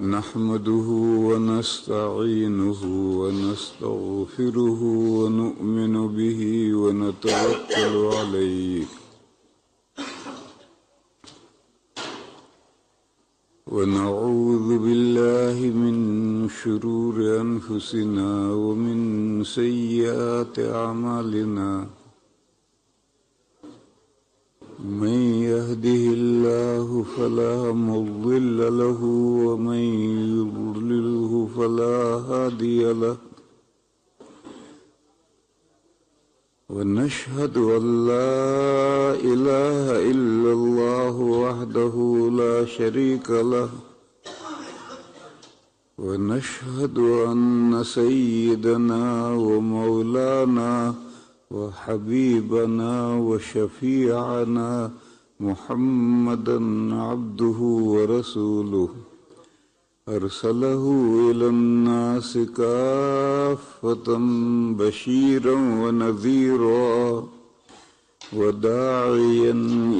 نحمده ونستعينه ونستغفره ونؤمن به ونتوكل عليه ونعوذ بالله من شرور أنفسنا ومن سيئات أعمالنا من يهده الله فلا مضل له ومن يضلله فلا هادي له ونشهد أن لا إله إلا الله وحده لا شريك له ونشهد أن سيدنا ومولانا وحبيبنا وشفيعنا محمدا عبده ورسوله أرسله إلى الناس كافة بشيرا ونذيرا وداعيا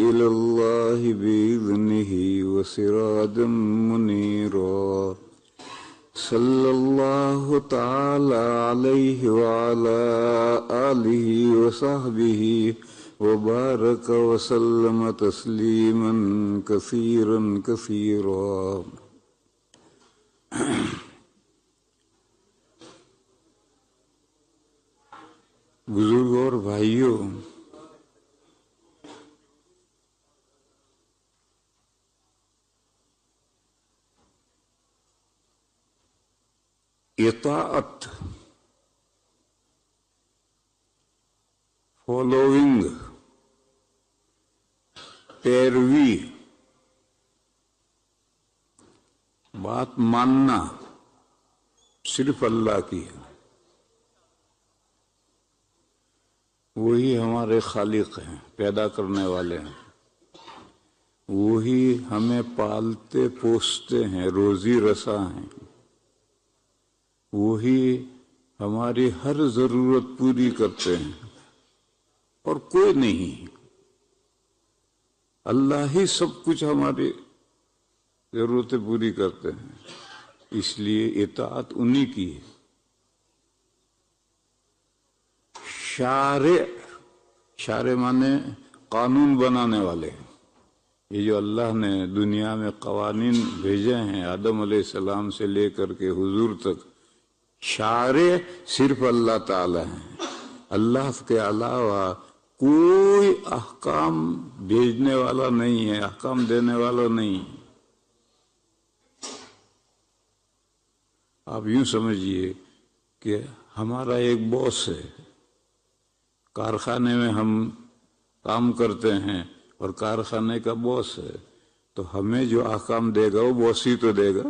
إلى الله بإذنه وسراجا منيرا صلى الله تعالى عليه وعلى آله وصحبه وبارك وسلم تسليما كثيرا كثيرا. بزرگوں اور بھائیوں، اطاعت، فالوئنگ، پیروی، بات ماننا صرف اللہ کی ہے. وہی ہمارے خالق ہیں، پیدا کرنے والے ہیں. وہی ہمیں پالتے پوستے ہیں، روزی رساں ہیں. وہی ہماری ہر ضرورت پوری کرتے ہیں اور کوئی نہیں. اللہ ہی سب کچھ ہماری ضرورتیں پوری کرتے ہیں. اس لیے اطاعت انہی کی ہے. شارع مانے قانون بنانے والے. یہ جو اللہ نے دنیا میں قوانین بھیجے ہیں آدم علیہ السلام سے لے کر کے حضور تک، شارع صرف اللہ تعالی ہیں. اللہ کے علاوہ کوئی احکام بھیجنے والا نہیں ہے، احکام دینے والا نہیں. آپ یوں سمجھیے کہ ہمارا ایک باس ہے. کارخانے میں ہم کام کرتے ہیں اور کارخانے کا باس ہے، تو ہمیں جو احکام دے گا وہ باس ہی تو دے گا.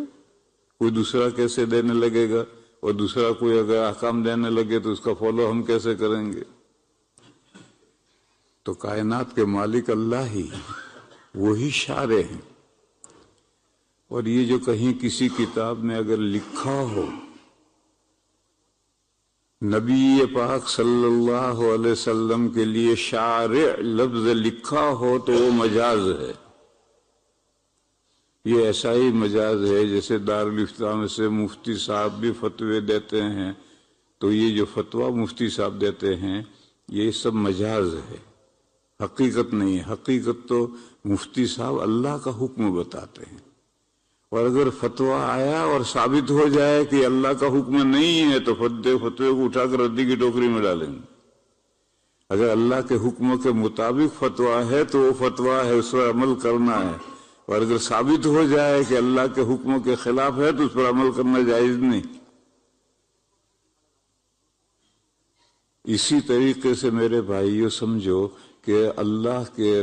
کوئی دوسرا کیسے دینے لگے گا؟ اور دوسرا کوئی اگر احکام دینے لگے تو اس کا فالو ہم کیسے کریں گے؟ تو کائنات کے مالک اللہ ہی، وہی شارع ہیں. اور یہ جو کہیں کسی کتاب میں اگر لکھا ہو نبی پاک صلی اللہ علیہ وسلم کے لیے شارع لفظ لکھا ہو تو وہ مجاز ہے. یہ ایسا ہی مجاز ہے جیسے دارالافتاء میں سے مفتی صاحب بھی فتوے دیتے ہیں، تو یہ جو فتویٰ مفتی صاحب دیتے ہیں یہ سب مجاز ہے، حقیقت نہیں ہے. حقیقت تو مفتی صاحب اللہ کا حکم بتاتے ہیں. اور اگر فتویٰ آیا اور ثابت ہو جائے کہ اللہ کا حکم نہیں ہے تو فتوے کو اٹھا کر ردی کی ٹوکری میں ڈالیں گے. اگر اللہ کے حکم کے مطابق فتویٰ ہے تو وہ فتویٰ ہے، اس پر عمل کرنا ہے. اور اگر ثابت ہو جائے کہ اللہ کے حکموں کے خلاف ہے تو اس پر عمل کرنا جائز نہیں. اسی طریقے سے میرے بھائیوں سمجھو کہ اللہ کے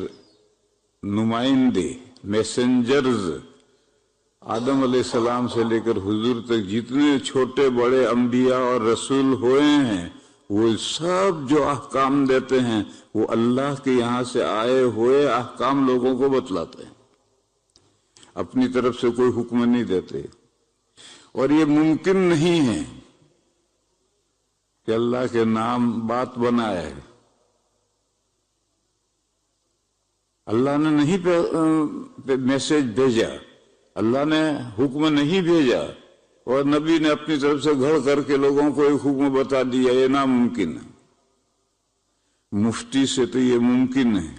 نمائندے، میسنجرز، آدم علیہ السلام سے لے کر حضور تک جتنے چھوٹے بڑے انبیاء اور رسول ہوئے ہیں، وہ سب جو احکام دیتے ہیں وہ اللہ کے یہاں سے آئے ہوئے احکام لوگوں کو بتلاتے ہیں، اپنی طرف سے کوئی حکم نہیں دیتے. اور یہ ممکن نہیں ہے کہ اللہ کے نام بات بنائے. اللہ نے نہیں میسج بھیجا، اللہ نے حکم نہیں بھیجا اور نبی نے اپنی طرف سے گھڑ کر کے لوگوں کو ایک حکم بتا دیا، یہ ناممکن ہے۔ مفتی سے تو یہ ممکن ہے،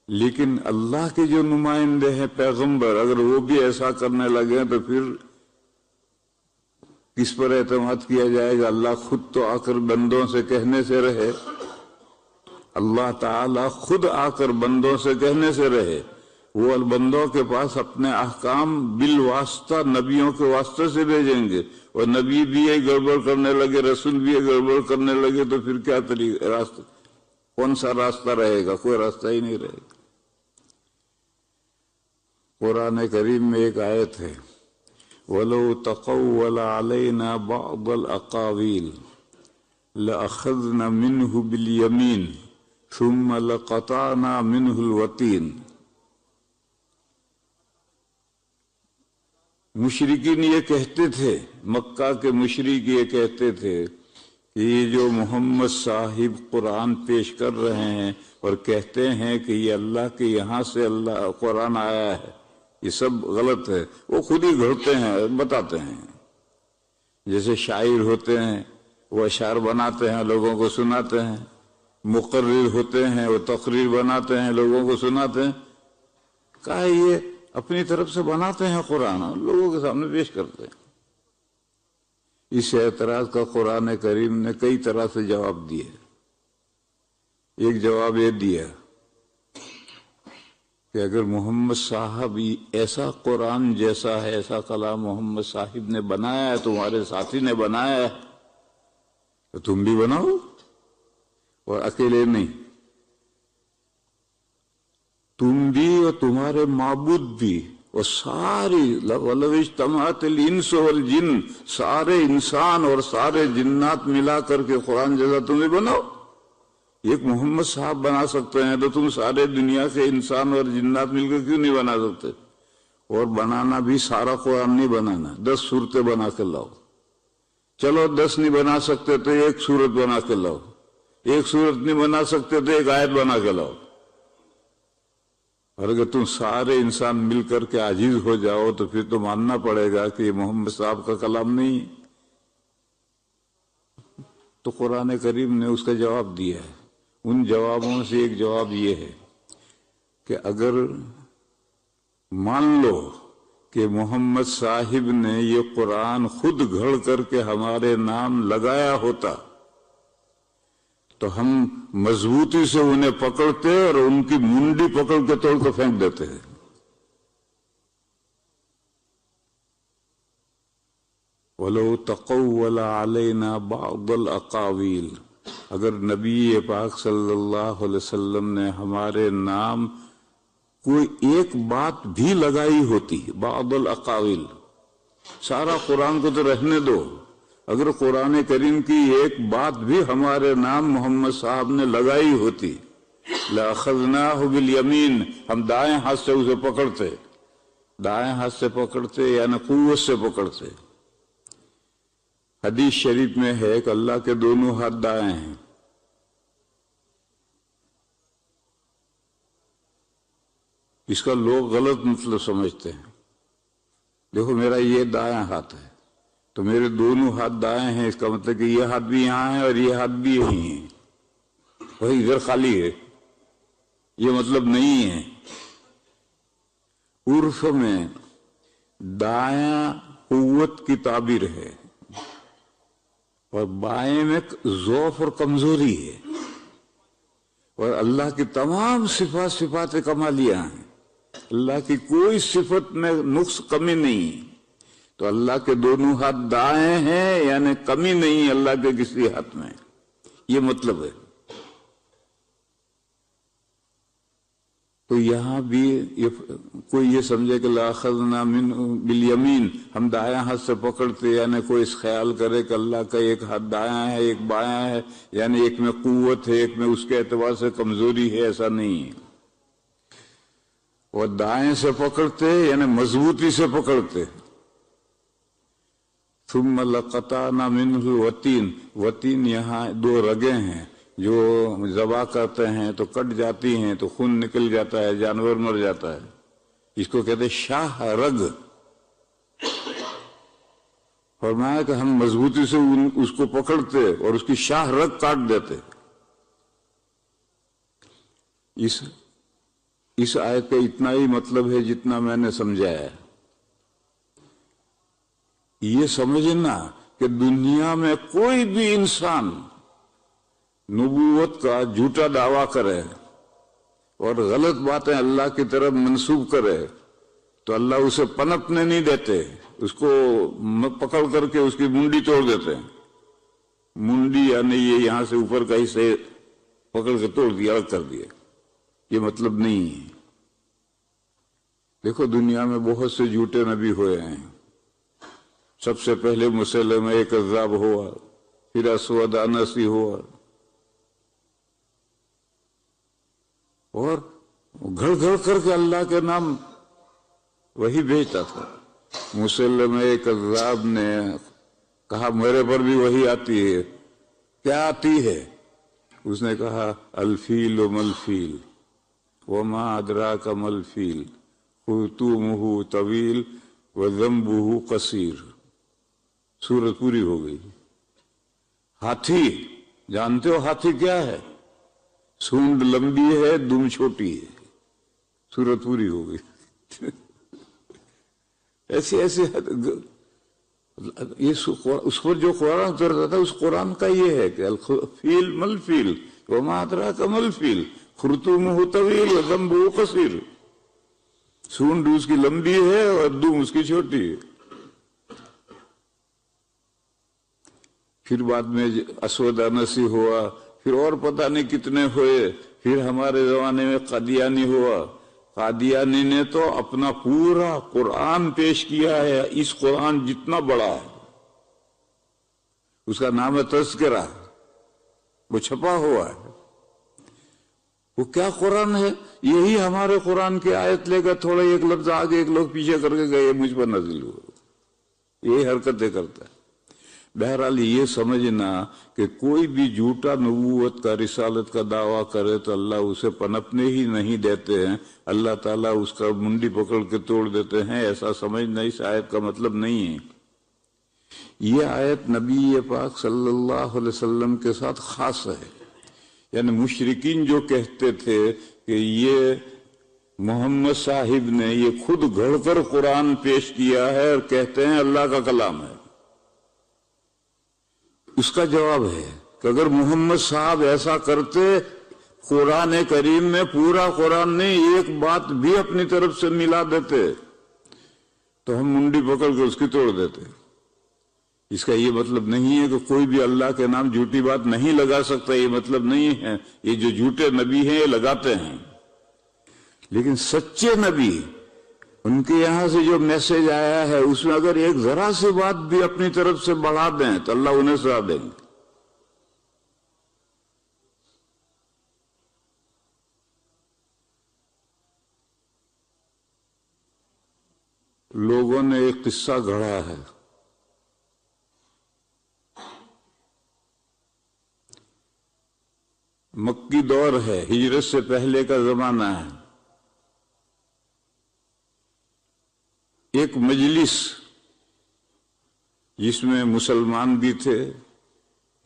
لیکن اللہ کے جو نمائندے ہیں پیغمبر، اگر وہ بھی ایسا کرنے لگے تو پھر کس پر اعتماد کیا جائے گا؟ اللہ خود تو آ کر بندوں سے کہنے سے رہے، اللہ تعالی خود آ کر بندوں سے کہنے سے رہے، وہ بندوں کے پاس اپنے احکام بالواسطہ نبیوں کے واسطے سے بھیجیں گے، اور نبی بھی یہ گڑبڑ کرنے لگے، رسول بھی یہ گڑبڑ کرنے لگے تو پھر کیا راستہ، کون سا راستہ رہے گا؟ کوئی راستہ ہی نہیں رہے گا۔ قرآن کریم میں ایک آیت ہے، وَلَوْ تَقَوَّلَ عَلَيْنَا بَعْضَ الْأَقَاوِيلِ لَأَخَذْنَا مِنْهُ بِالْيَمِينِ ثُمَّ لَقَطَعْنَا مِنْهُ الْوَتِينَ۔ مشرکین یہ کہتے تھے، مکہ کے مشرک یہ کہتے تھے کہ یہ جو محمد صاحب قرآن پیش کر رہے ہیں اور کہتے ہیں کہ یہ اللہ کے یہاں سے اللہ قرآن آیا ہے، یہ سب غلط ہے۔ وہ خود ہی گھڑتے ہیں، بتاتے ہیں، جیسے شاعر ہوتے ہیں وہ اشعار بناتے ہیں، لوگوں کو سناتے ہیں، مقرر ہوتے ہیں وہ تقریر بناتے ہیں، لوگوں کو سناتے ہیں۔ کہا یہ اپنی طرف سے بناتے ہیں قرآن، لوگوں کے سامنے پیش کرتے ہیں۔ اس اعتراض کا قرآن کریم نے کئی طرح سے جواب دیے۔ ایک جواب یہ دیا کہ اگر محمد صاحب ایسا قرآن جیسا ہے، ایسا کلام محمد صاحب نے بنایا ہے، تمہارے ساتھی نے بنایا ہے، تو تم بھی بناؤ، اور اکیلے نہیں، تم بھی اور تمہارے معبود بھی، اور ساری وَلَوِ اجْتَمَعَتِ الْإِنسُ وَالْجِنُّ، سارے انسان اور سارے جنات ملا کر کے قرآن جیسا تم بھی بناؤ۔ ایک محمد صاحب بنا سکتے ہیں تو تم سارے دنیا کے انسان اور جنات مل کر کیوں نہیں بنا سکتے؟ اور بنانا بھی سارا قرآن نہیں بنانا، 10 صورتیں بنا کے لاؤ۔ چلو 10 نہیں بنا سکتے تو ایک صورت بنا کے لاؤ، ایک صورت نہیں بنا سکتے تو ایک آیت بنا کے لاؤ۔ اور اگر تم سارے انسان مل کر کے عاجز ہو جاؤ تو پھر تو ماننا پڑے گا کہ یہ محمد صاحب کا کلام نہیں۔ تو قرآن کریم نے اس کا جواب دیا ہے۔ ان جوابوں سے ایک جواب یہ ہے کہ اگر مان لو کہ محمد صاحب نے یہ قرآن خود گھڑ کر کے ہمارے نام لگایا ہوتا تو ہم مضبوطی سے انہیں پکڑتے اور ان کی منڈی پکڑ کے توڑ کے پھینک دیتے ہیں۔ وَلَوْ تَقَوَّلَ عَلَيْنَا بَعْضَ الْأَقَاوِيلِ، اگر نبی پاک صلی اللہ علیہ وسلم نے ہمارے نام کوئی ایک بات بھی لگائی ہوتی، بعض الاقاویل، سارا قرآن کو تو رہنے دو، اگر قرآن کریم کی ایک بات بھی ہمارے نام محمد صاحب نے لگائی ہوتی، لَأَخَذْنَاهُ بِالْيَمِينِ، ہم دائیں ہاتھ سے اسے پکڑتے، دائیں ہاتھ سے پکڑتے یعنی قوت سے پکڑتے۔ حدیث شریف میں ہے کہ اللہ کے دونوں ہاتھ دائیں ہیں۔ اس کا لوگ غلط مطلب سمجھتے ہیں۔ دیکھو میرا یہ دائیں ہاتھ ہے تو میرے دونوں ہاتھ دائیں ہیں، اس کا مطلب کہ یہ ہاتھ بھی یہاں ہے اور یہ ہاتھ بھی یہیں ہے، وہی ادھر خالی ہے، یہ مطلب نہیں ہے۔ عرف میں دائیں قوت کی تعبیر ہے اور بائیں میں ضعف اور کمزوری ہے، اور اللہ کی تمام صفات کمالیہ ہیں، اللہ کی کوئی صفت میں نقص کمی نہیں، تو اللہ کے دونوں ہاتھ دائیں ہیں یعنی کمی نہیں اللہ کے کسی ہاتھ میں، یہ مطلب ہے۔ تو یہاں بھی کوئی یہ سمجھے کہ لَأَخَذْنَا مِنْهُ بِالْيَمِينِ، ہم دائیں ہاتھ سے پکڑتے، یعنی کوئی اس خیال کرے کہ اللہ کا ایک ہاتھ دائیں ہے ایک بایاں ہے، یعنی ایک میں قوت ہے ایک میں اس کے اعتبار سے کمزوری ہے، ایسا نہیں ہے۔ اور دائیں سے پکڑتے یعنی مضبوطی سے پکڑتے۔ ثُمَّ لَقَطَعْنَا مِنْهُ الْوَتِينَ، وتین یہاں 2 رگیں ہیں جو ذبح کرتے ہیں تو کٹ جاتی ہیں تو خون نکل جاتا ہے، جانور مر جاتا ہے، اس کو کہتے شاہ رگ. فرمایا کہ ہم مضبوطی سے اس کو پکڑتے اور اس کی شاہ رگ کاٹ دیتے. اس آیت کا اتنا ہی مطلب ہے جتنا میں نے سمجھایا. یہ سمجھنا کہ دنیا میں کوئی بھی انسان نبوت کا جھوٹا دعویٰ کرے اور غلط باتیں اللہ کی طرف منسوب کرے تو اللہ اسے پنپنے نہیں دیتے، اس کو پکڑ کر کے اس کی منڈی توڑ دیتے ہیں. منڈی یعنی یہ یہاں سے اوپر کا حصہ پکڑ کے توڑ دیا، الگ کر دیا. یہ مطلب نہیں ہے. دیکھو دنیا میں بہت سے جھوٹے نبی ہوئے ہیں. سب سے پہلے مسلمہ کذاب ہوا، پھر اسود انسی ہوا، اور گھڑ گھڑ کر کے اللہ کے نام وہی بھیجتا تھا. مسلمہ کذاب نے کہا میرے پر بھی وہی آتی ہے. کیا آتی ہے؟ اس نے کہا الفیل ملفیل وما ادراک ملفیل خرطومہ طویل وذنبہ قصیر. سورت پوری ہو گئی. ہاتھی، جانتے ہو ہاتھی کیا ہے؟ سونڈ لمبی ہے، دم چھوٹی ہے. سورت پوری ہو گئی. ایسے اس پر جو قرآن اترتا تھا اس قرآن کا یہ ہے کہ الفیل ملفیل وما ادراک ملفیل خرطومہ طویل وذنبہ قصیر. سونڈ اس کی لمبی ہے اور دم اس کی چھوٹی ہے. پھر بعد میں اسود انسی ہوا، پھر اور پتہ نہیں کتنے ہوئے. پھر ہمارے زمانے میں قادیانی ہوا. قادیانی نے تو اپنا پورا قرآن پیش کیا ہے. اس قرآن جتنا بڑا ہے، اس کا نام ہے تذکرہ، وہ چھپا ہوا ہے. وہ کیا قرآن ہے؟ یہی ہمارے قرآن کی آیت لے کر تھوڑا ایک لفظ آگے ایک لوگ پیچھے کر کے گئے، مجھ پر نازل ہوا. یہی حرکتیں کرتا ہے. بہرحال یہ سمجھنا کہ کوئی بھی جھوٹا نبوت کا رسالت کا دعویٰ کرے تو اللہ اسے پنپنے ہی نہیں دیتے ہیں، اللہ تعالیٰ اس کا منڈی پکڑ کے توڑ دیتے ہیں، ایسا سمجھنا اس آیت کا مطلب نہیں ہے. یہ آیت نبی پاک صلی اللہ علیہ وسلم کے ساتھ خاص ہے. یعنی مشرکین جو کہتے تھے کہ یہ محمد صاحب نے یہ خود گھڑ کر قرآن پیش کیا ہے اور کہتے ہیں اللہ کا کلام ہے، اس کا جواب ہے کہ اگر محمد صاحب ایسا کرتے، قرآن کریم میں پورا قرآن نہیں ایک بات بھی اپنی طرف سے ملا دیتے تو ہم منڈی پکڑ کے اس کی توڑ دیتے. اس کا یہ مطلب نہیں ہے کہ کوئی بھی اللہ کے نام جھوٹی بات نہیں لگا سکتا، یہ مطلب نہیں ہے. یہ جو جھوٹے نبی ہیں یہ لگاتے ہیں، لیکن سچے نبی ان کے یہاں سے جو میسج آیا ہے اس میں اگر ایک ذرا سی بات بھی اپنی طرف سے بڑھا دیں تو اللہ انہیں سزا دیں گے. لوگوں نے ایک قصہ گھڑا ہے. مکی دور ہے، ہجرت سے پہلے کا زمانہ ہے. ایک مجلس جس میں مسلمان بھی تھے،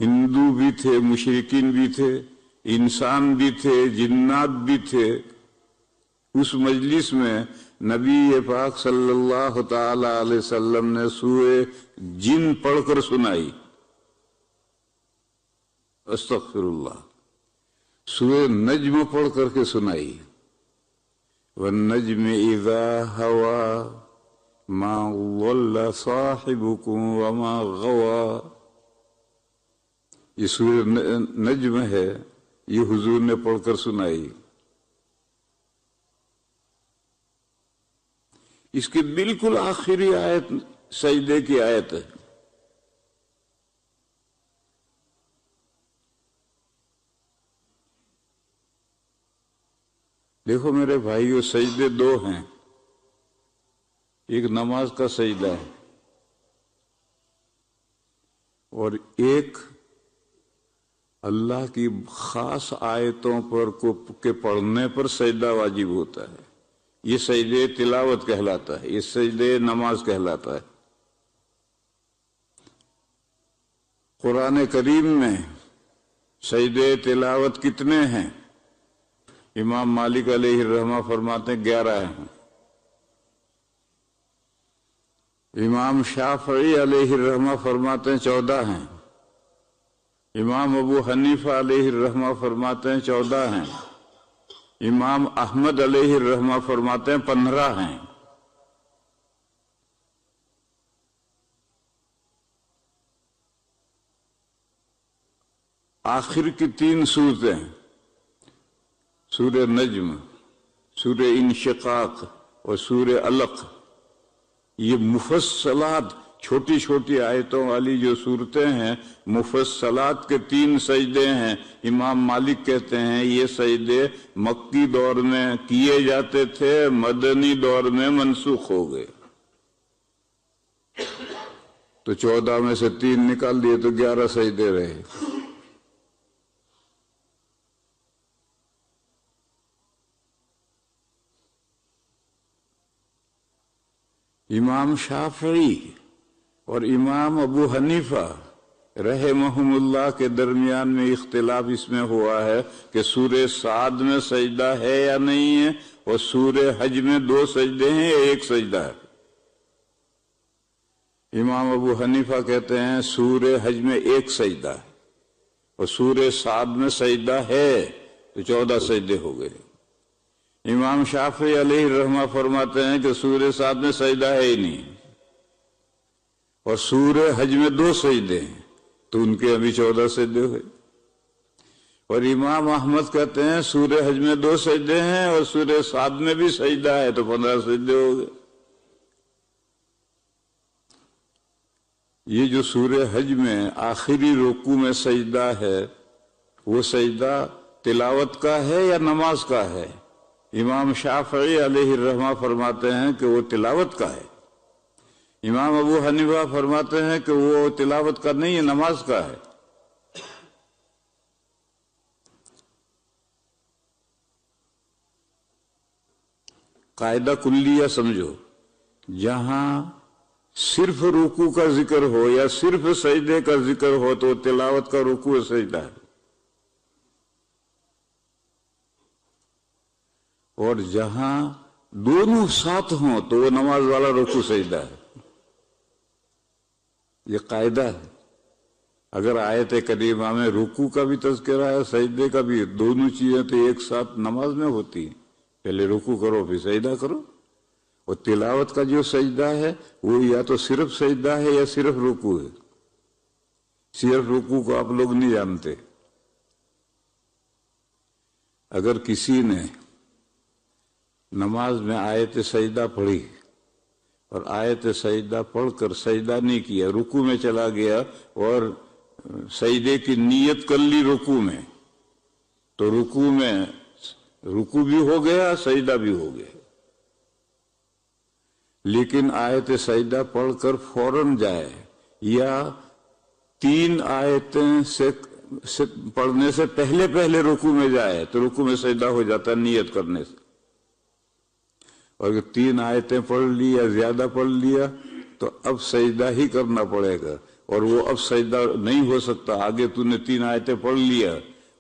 ہندو بھی تھے، مشرکین بھی تھے، انسان بھی تھے، جنات بھی تھے. اس مجلس میں نبی پاک صلی اللہ تعالی علیہ وسلم نے سورہ جن پڑھ کر سنائی. استغفر اللہ. سورہ نجم پڑھ کر کے سنائی. والنجم اذا ہوا ما ضل صاحبكم وما غوا. یہ سورہ نجم ہے، یہ حضور نے پڑھ کر سنائی. اس کی بالکل آخری آیت سجدے کی آیت ہے. دیکھو میرے بھائیو، سجدے دو ہیں. ایک نماز کا سجدہ ہے اور ایک اللہ کی خاص آیتوں پر کے پڑھنے پر سجدہ واجب ہوتا ہے. یہ سجدے تلاوت کہلاتا ہے، یہ سجدے نماز کہلاتا ہے۔ قرآن کریم میں سجدے تلاوت کتنے ہیں؟ امام مالک علیہ الرحمہ فرماتے ہیں 11 ہیں، امام شافعی علیہ الرحمہ فرماتے ہیں 14 ہیں، امام ابو حنیفہ علیہ الرحمہ فرماتے ہیں 14 ہیں، امام احمد علیہ الرحمہ فرماتے ہیں 15 ہیں۔ آخر کی 3 صورتیں، سورہ نجم، سورہ انشقاق اور سورہ علق، یہ مفصلات چھوٹی چھوٹی آیتوں والی جو صورتیں ہیں، مفصلات کے 3 سجدے ہیں۔ امام مالک کہتے ہیں یہ سجدے مکی دور میں کیے جاتے تھے، مدنی دور میں منسوخ ہو گئے، تو 14 میں سے 3 نکال دیے تو 11 سجدے رہے۔ امام شافعی اور امام ابو حنیفہ رحمہم اللہ کے درمیان میں اختلاف اس میں ہوا ہے کہ سورہ صاد میں سجدہ ہے یا نہیں ہے، اور سورہ حج میں 2 سجدے ہیں یا 1 سجدہ ہے۔ امام ابو حنیفہ کہتے ہیں سورہ حج میں 1 سجدہ ہے، اور سورہ صاد میں سجدہ ہے، تو 14 سجدے ہو گئے۔ امام شافعی علیہ الرحمہ فرماتے ہیں کہ سورہ صاد میں سجدہ ہے ہی نہیں، اور سورہ حج میں 2 سجدے ہیں، تو ان کے ابھی 14 سجدے ہوئے۔ اور امام احمد کہتے ہیں سورہ حج میں 2 سجدے ہیں اور سورہ صاد میں بھی سجدہ ہے، تو 15 سجدے ہو گئے۔ یہ جو سورہ حج میں آخری رکوع میں سجدہ ہے، وہ سجدہ تلاوت کا ہے یا نماز کا ہے؟ امام شافعی علیہ الرحمہ فرماتے ہیں کہ وہ تلاوت کا ہے، امام ابو حنیفہ فرماتے ہیں کہ وہ تلاوت کا نہیں ہے، نماز کا ہے۔ قاعدہ کلیہ سمجھو، جہاں صرف رکوع کا ذکر ہو یا صرف سجدے کا ذکر ہو تو تلاوت کا رکوع سجدہ ہے، اور جہاں دونوں ساتھ ہوں تو وہ نماز والا رکوع سجدہ ہے۔ یہ قاعدہ ہے۔ اگر آیت کریمہ میں رکوع کا بھی تذکرہ ہے، سجدے کا بھی، دونوں چیزیں تو ایک ساتھ نماز میں ہوتی ہیں، پہلے رکوع کرو پھر سجدہ کرو۔ اور تلاوت کا جو سجدہ ہے وہ یا تو صرف سجدہ ہے یا صرف رکوع ہے۔ صرف رکوع کو آپ لوگ نہیں جانتے۔ اگر کسی نے نماز میں آیت سجدہ پڑھی اور آیت سجدہ پڑھ کر سجدہ نہیں کیا، رکوع میں چلا گیا اور سجدے کی نیت کر لی رکوع میں، تو رکوع بھی ہو گیا، سجدہ بھی ہو گیا۔ لیکن آیت سجدہ پڑھ کر فوراً جائے، یا 3 آیتیں سے پڑھنے سے پہلے رکوع میں جائے، تو رکوع میں سجدہ ہو جاتا ہے نیت کرنے سے۔ اور اگر 3 آیتیں پڑھ لی یا زیادہ پڑھ لیا تو اب سجدہ ہی کرنا پڑے گا، اور وہ اب سجدہ نہیں ہو سکتا۔ آگے تو نے 3 آیتیں پڑھ لیا،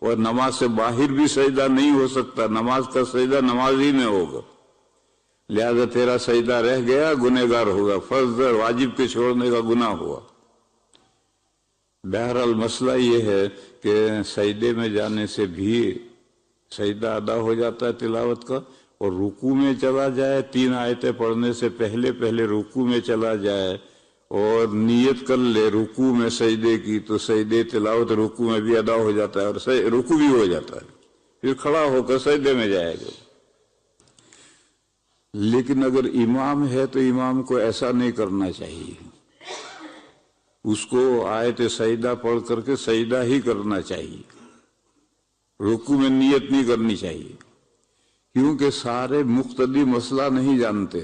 اور نماز سے باہر بھی سجدہ نہیں ہو سکتا، نماز کا سجدہ نماز ہی میں ہوگا، لہذا تیرا سجدہ رہ گیا، گنہگار ہوگا، فرض واجب کے چھوڑنے کا گناہ ہوا۔ بہرحال مسئلہ یہ ہے کہ سجدے میں جانے سے بھی سجدہ ادا ہو جاتا ہے تلاوت کا، اور رکوع میں چلا جائے، 3 آیتیں پڑھنے سے پہلے رکوع میں چلا جائے اور نیت کر لے رکوع میں سجدے کی، تو سجدے تلاوت رکوع میں بھی ادا ہو جاتا ہے اور رکوع بھی ہو جاتا ہے، پھر کھڑا ہو کر سجدے میں جائے گا۔ لیکن اگر امام ہے تو امام کو ایسا نہیں کرنا چاہیے، اس کو آیت سجدہ پڑھ کر کے سجدہ ہی کرنا چاہیے، رکوع میں نیت نہیں کرنی چاہیے، کیونکہ سارے مقتدی مسئلہ نہیں جانتے،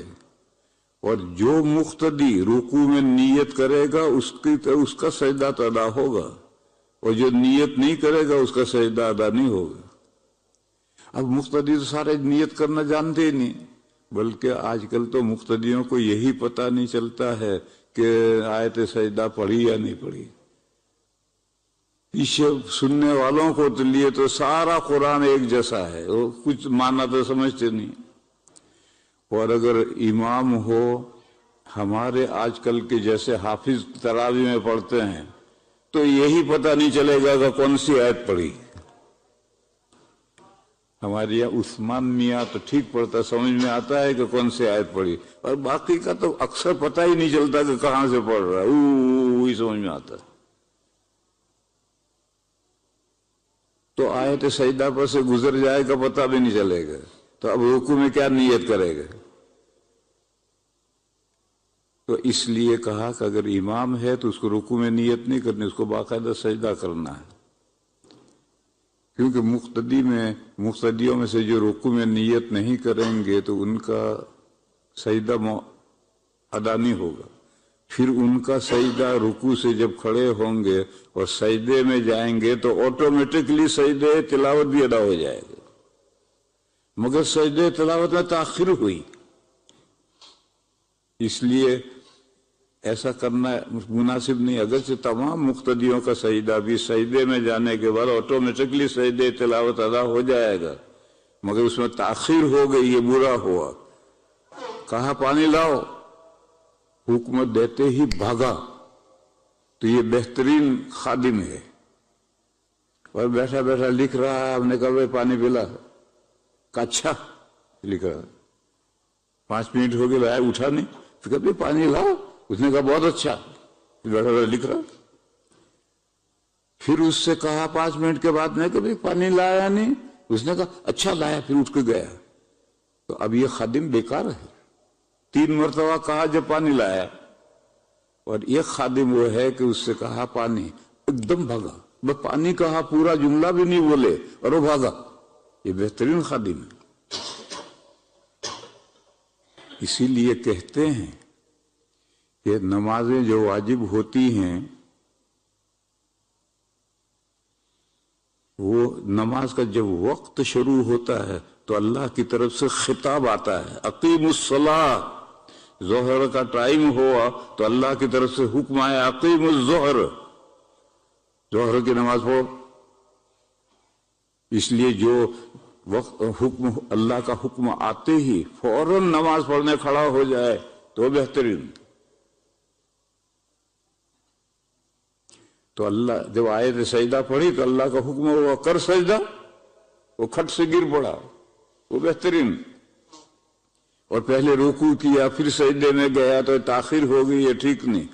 اور جو مقتدی رکوع میں نیت کرے گا اس کا سجدہ تو ادا ہوگا، اور جو نیت نہیں کرے گا اس کا سجدہ ادا نہیں ہوگا۔ اب مقتدی تو سارے نیت کرنا جانتے ہی نہیں، بلکہ آج کل تو مقتدیوں کو یہی پتہ نہیں چلتا ہے کہ آیت سجدہ پڑھی یا نہیں پڑھی. پیچھے سننے والوں کو تو لیے تو سارا قرآن ایک جیسا ہے، وہ کچھ معنی تو سمجھتے نہیں. اور اگر امام ہو ہمارے آج کل کے جیسے حافظ تراویح میں پڑھتے ہیں تو یہی پتہ نہیں چلے گا کہ کون سی آیت پڑھی. ہمارے یہاں عثمان میاں تو ٹھیک پڑھتا، سمجھ میں آتا ہے کہ کون سی آیت پڑھی، اور باقی کا تو اکثر پتہ ہی نہیں چلتا کہ کہاں سے پڑھ رہا ہے، وہی سمجھ میں آتا ہے. تو آیت سجدہ پر سے گزر جائے گا پتہ بھی نہیں چلے گا، تو اب رکوع میں کیا نیت کرے گا؟ تو اس لیے کہا کہ اگر امام ہے تو اس کو رکوع میں نیت نہیں کرنی، اس کو باقاعدہ سجدہ کرنا ہے. کیونکہ مقتدیوں میں سے جو رکوع میں نیت نہیں کریں گے تو ان کا سجدہ ادا نہیں ہوگا. پھر ان کا سجدہ رکوع سے جب کھڑے ہوں گے اور سجدے میں جائیں گے تو آٹومیٹکلی سجدے تلاوت بھی ادا ہو جائے گا، مگر سجدے تلاوت میں تاخیر ہوئی. اس لیے ایسا کرنا مناسب نہیں. اگرچہ تمام مقتدیوں کا سجدہ بھی سجدے میں جانے کے بعد آٹومیٹکلی سجدے تلاوت ادا ہو جائے گا، مگر اس میں تاخیر ہو گئی، یہ برا ہوا. کہا پانی لاؤ، حکم دیتے ہی بھاگا، تو یہ بہترین خادم ہے. اور بیٹھا بیٹھا لکھ رہا ہے، ہم نے کہا بھائی پانی پلا، کہا اچھا لکھ رہا. 5 منٹ ہو گئے، لایا اٹھا نہیں، پھر کہا بھائی پانی لاؤ، اس نے کہا بہت اچھا، پھر بیٹھا بیٹھا لکھ رہا. پھر اس سے کہا 5 منٹ کے بعد میں کہ بھائی پانی لایا نہیں، اس نے کہا اچھا لایا، پھر اٹھ کے گیا. تو اب یہ خادم بیکار ہے. 3 مرتبہ کہا جب پانی لایا، اور ایک خادم وہ ہے کہ اس سے کہا پانی، ایک دم بھاگا، بس پانی کہا، پورا جملہ بھی نہیں بولے اور وہ بھاگا. یہ بہترین خادم ہے. اسی لیے کہتے ہیں کہ نمازیں جو واجب ہوتی ہیں وہ نماز کا جب وقت شروع ہوتا ہے تو اللہ کی طرف سے خطاب آتا ہے، اقیم الصلاۃ. ظہر کا ٹائم ہوا تو اللہ کی طرف سے حکم آیا اقیم الظہر، ظہر کی نماز پڑھو. اس لیے جو وقت حکم اللہ کا حکم آتے ہی فوراً نماز پڑھنے کھڑا ہو جائے تو بہترین. تو اللہ جب آیت سجدہ پڑھی تو اللہ کا حکم ہوا کر سجدہ، وہ کھٹ سے گر پڑا، وہ بہترین. اور پہلے رکوع کیا پھر سجدے میں گیا تو تاخیر ہو گئی، یہ ٹھیک نہیں.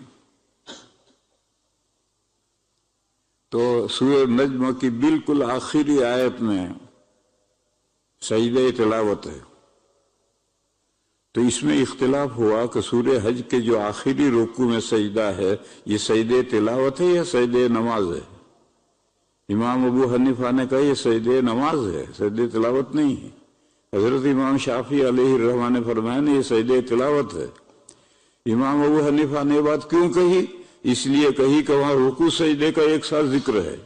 تو سورہ نجم کی بالکل آخری آیت میں سجدہ تلاوت ہے. تو اس میں اختلاف ہوا کہ سورہ حج کے جو آخری رکوع میں سجدہ ہے یہ سجدہ تلاوت ہے یا سجدہ نماز ہے. امام ابو حنیفہ نے کہا یہ سجدہ نماز ہے، سجدہ تلاوت نہیں ہے. حضرت امام شافعی علیہ الرحمہ نے فرمایا یہ سجدہ تلاوت ہے. امام ابو حنیفہ نے یہ بات کیوں کہی؟ اس لیے کہی کہ وہاں رکوع سجدے کا ایک ساتھ ذکر ہے،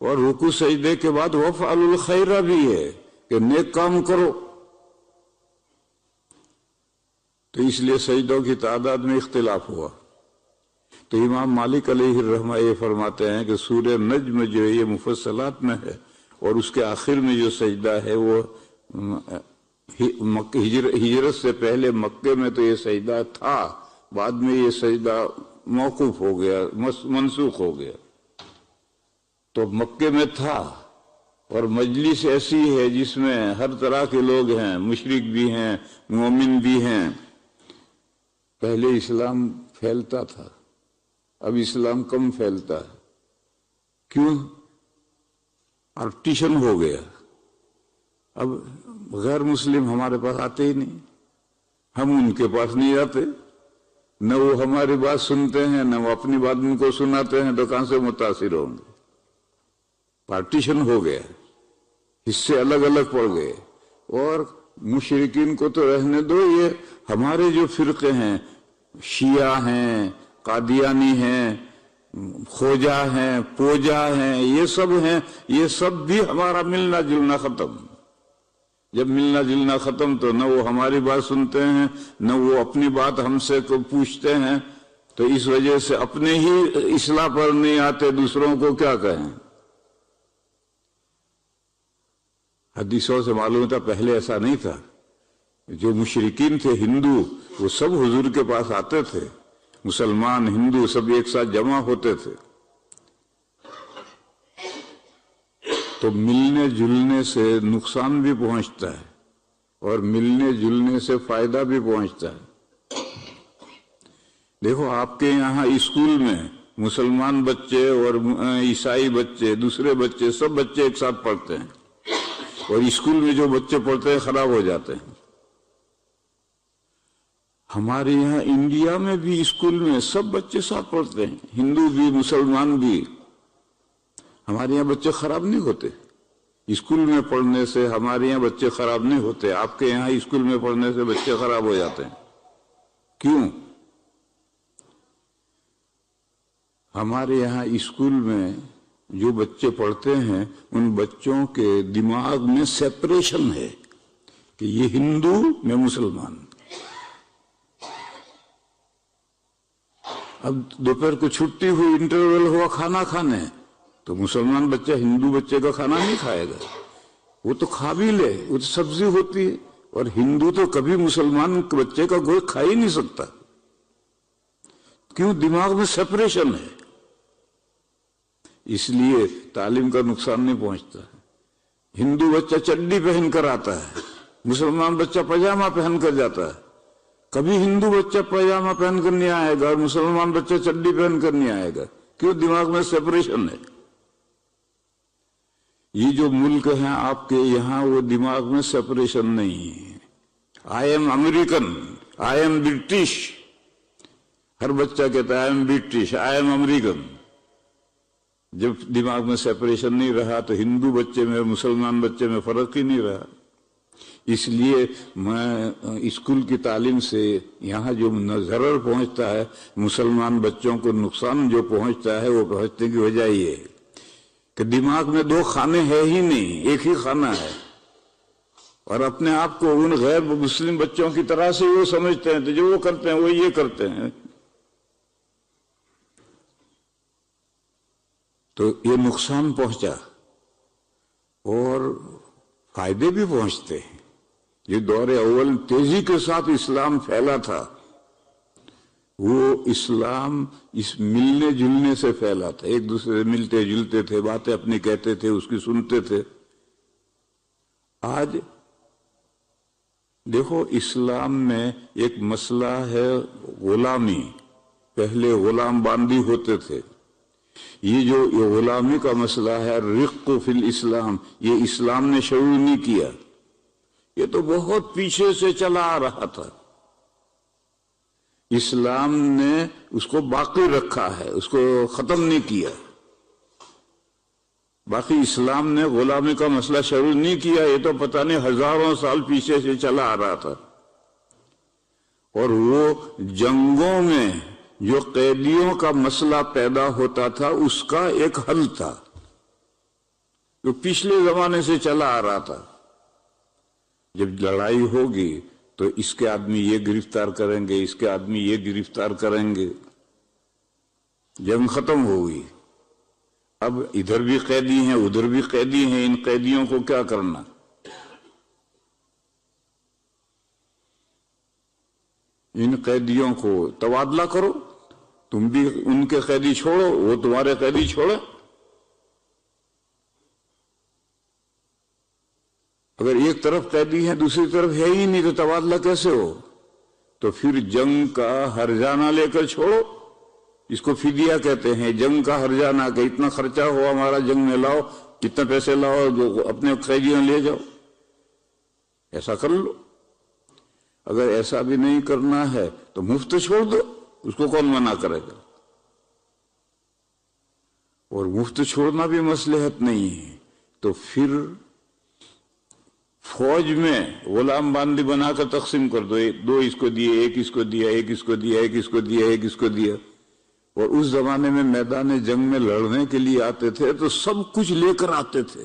اور رکوع سجدے کے بعد وفعلوا الخیر بھی ہے کہ نیک کام کرو. تو اس لیے سجدوں کی تعداد میں اختلاف ہوا. تو امام مالک علیہ الرحمہ یہ فرماتے ہیں کہ سورہ نجم جو ہے یہ مفصلات میں ہے، اور اس کے آخر میں جو سجدہ ہے وہ ہجرت سے پہلے مکے میں تو یہ سجدہ تھا، بعد میں یہ سجدہ موقوف ہو گیا، منسوخ ہو گیا. تو مکے میں تھا، اور مجلس ایسی ہے جس میں ہر طرح کے لوگ ہیں، مشرک بھی ہیں، مومن بھی ہیں. پہلے اسلام پھیلتا تھا، اب اسلام کم پھیلتا ہے. کیوں؟ پارٹیشن ہو گیا. اب غیر مسلم ہمارے پاس آتے ہی نہیں، ہم ان کے پاس نہیں آتے، نہ وہ ہماری بات سنتے ہیں نہ وہ اپنی بات ان کو سناتے ہیں، تو کہاں سے متاثر ہوں گے؟ پارٹیشن ہو گیا، حصے الگ الگ پڑ گئے. اور مشرکین کو تو رہنے دو، یہ ہمارے جو فرقے ہیں، شیعہ ہیں، قادیانی ہیں، خوجہ ہیں، پوجا ہیں، یہ سب ہیں، یہ سب بھی ہمارا ملنا جلنا ختم. جب ملنا جلنا ختم تو نہ وہ ہماری بات سنتے ہیں نہ وہ اپنی بات ہم سے کو پوچھتے ہیں، تو اس وجہ سے اپنے ہی اصلاح پر نہیں آتے، دوسروں کو کیا کہیں۔ حدیثوں سے معلوم ہوتا پہلے ایسا نہیں تھا، جو مشرکین تھے ہندو وہ سب حضور کے پاس آتے تھے، مسلمان ہندو سب ایک ساتھ جمع ہوتے تھے، تو ملنے جلنے سے نقصان بھی پہنچتا ہے اور ملنے جلنے سے فائدہ بھی پہنچتا ہے۔ دیکھو آپ کے یہاں اسکول میں مسلمان بچے اور عیسائی بچے دوسرے بچے سب بچے ایک ساتھ پڑھتے ہیں، اور اسکول میں جو بچے پڑھتے ہیں خراب ہو جاتے ہیں۔ ہمارے یہاں انڈیا میں بھی اسکول میں سب بچے ساتھ پڑھتے ہیں، ہندو بھی مسلمان بھی۔ ہمارے یہاں بچے خراب نہیں ہوتے، اسکول میں پڑھنے سے ہمارے یہاں بچے خراب نہیں ہوتے، آپ کے یہاں اسکول میں پڑھنے سے بچے خراب ہو جاتے ہیں۔ کیوں؟ ہمارے یہاں اسکول میں جو بچے پڑھتے ہیں ان بچوں کے دماغ میں سیپریشن ہے کہ یہ ہندو میں مسلمان۔ اب دوپہر کو چھٹی ہوئی، انٹرول ہوا کھانا کھانے، تو مسلمان بچہ ہندو بچے کا کھانا نہیں کھائے گا، وہ تو کھا بھی لے، وہ تو سبزی ہوتی ہے، اور ہندو تو کبھی مسلمان بچے کا گوشت کھا ہی نہیں سکتا۔ کیوں؟ دماغ میں سیپریشن ہے، اس لیے تعلیم کا نقصان نہیں پہنچتا۔ ہندو بچہ چڈی پہن کر آتا ہے، مسلمان بچہ پاجامہ پہن کر جاتا ہے، کبھی ہندو بچہ پاجامہ پہن کر نہیں آئے گا اور مسلمان بچہ چڈی پہن کر نہیں آئے گا۔ کیوں؟ دماغ میں سیپریشن ہے۔ یہ جو ملک ہیں آپ کے یہاں وہ دماغ میں سیپریشن نہیں ہے۔ I am American, I am British, ہر بچہ کہتا ہے I am British, I am American. جب دماغ میں سیپریشن نہیں رہا تو ہندو بچے میں مسلمان بچے میں فرق ہی نہیں رہا۔ اس لیے میں اسکول کی تعلیم سے یہاں جو ضرر پہنچتا ہے، مسلمان بچوں کو نقصان جو پہنچتا ہے، وہ پہنچنے کی وجہ یہ ہے کہ دماغ میں دو خانے ہے ہی نہیں، ایک ہی خانہ ہے، اور اپنے آپ کو ان غیر مسلم بچوں کی طرح سے وہ سمجھتے ہیں، تو جو وہ کرتے ہیں وہ یہ کرتے ہیں، تو یہ نقصان پہنچا اور فائدے بھی پہنچتے ہیں۔ یہ دور اول تیزی کے ساتھ اسلام پھیلا تھا، وہ اسلام اس ملنے جلنے سے پھیلا تھا، ایک دوسرے سے ملتے جلتے تھے، باتیں اپنی کہتے تھے، اس کی سنتے تھے۔ آج دیکھو اسلام میں ایک مسئلہ ہے غلامی، پہلے غلام باندی ہوتے تھے، یہ جو غلامی کا مسئلہ ہے رق فی الاسلام، یہ اسلام نے شروع نہیں کیا، یہ تو بہت پیچھے سے چلا آ رہا تھا۔ اسلام نے اس کو باقی رکھا ہے، اس کو ختم نہیں کیا۔ باقی اسلام نے غلامی کا مسئلہ شروع نہیں کیا، یہ تو پتہ نہیں ہزاروں سال پیچھے سے چلا آ رہا تھا، اور وہ جنگوں میں جو قیدیوں کا مسئلہ پیدا ہوتا تھا اس کا ایک حل تھا، جو پچھلے زمانے سے چلا آ رہا تھا۔ جب لڑائی ہوگی تو اس کے آدمی یہ گرفتار کریں گے، اس کے آدمی یہ گرفتار کریں گے، جنگ ختم ہوگی۔ اب ادھر بھی قیدی ہیں ادھر بھی قیدی ہیں، ان قیدیوں کو کیا کرنا؟ ان قیدیوں کو تبادلہ کرو، تم بھی ان کے قیدی چھوڑو، وہ تمہارے قیدی چھوڑے۔ اگر ایک طرف قیدی ہیں دوسری طرف ہے ہی نہیں تو تبادلہ کیسے ہو؟ تو پھر جنگ کا ہرجانہ لے کر چھوڑو، اس کو فدیہ کہتے ہیں، جنگ کا ہرجانہ، کہ اتنا خرچہ ہوا ہمارا جنگ میں، لاؤ اتنے پیسے لاؤ، جو اپنے قیدیوں لے جاؤ، ایسا کر لو۔ اگر ایسا بھی نہیں کرنا ہے تو مفت چھوڑ دو، اس کو کون منع کرے گا؟ اور مفت چھوڑنا بھی مصلحت نہیں ہے، تو پھر فوج میں غلام باندی بنا کر تقسیم کر دو، دو اس کو دیے، ایک اس کو دیا، ایک اس کو دیا، ایک اس کو دیا، ایک اس کو دیا۔ اور اس زمانے میں میدان جنگ میں لڑنے کے لیے آتے تھے تو سب کچھ لے کر آتے تھے،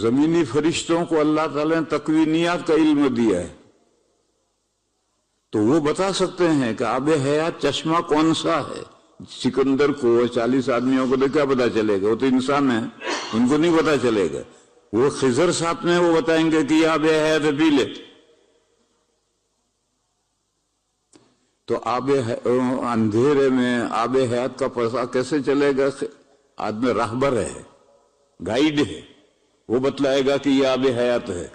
زمینی فرشتوں کو اللہ تعالیٰ نے تکوینیات کا علم دیا ہے، تو وہ بتا سکتے ہیں کہ آب حیات چشمہ کون سا ہے۔ سکندر کو 40 آدمیوں کو تو کیا پتا چلے گا، وہ تو انسان ہیں، ان کو نہیں پتا چلے گا۔ وہ خضر ساتھ میں وہ بتائیں گے کہ یہ آب حیات پی لے۔ تو اندھیرے میں آب حیات کا پتہ کیسے چلے گا؟ آدمی راہبر ہے، گائیڈ ہے، وہ بتلائے گا کہ یہ آب حیات ہے۔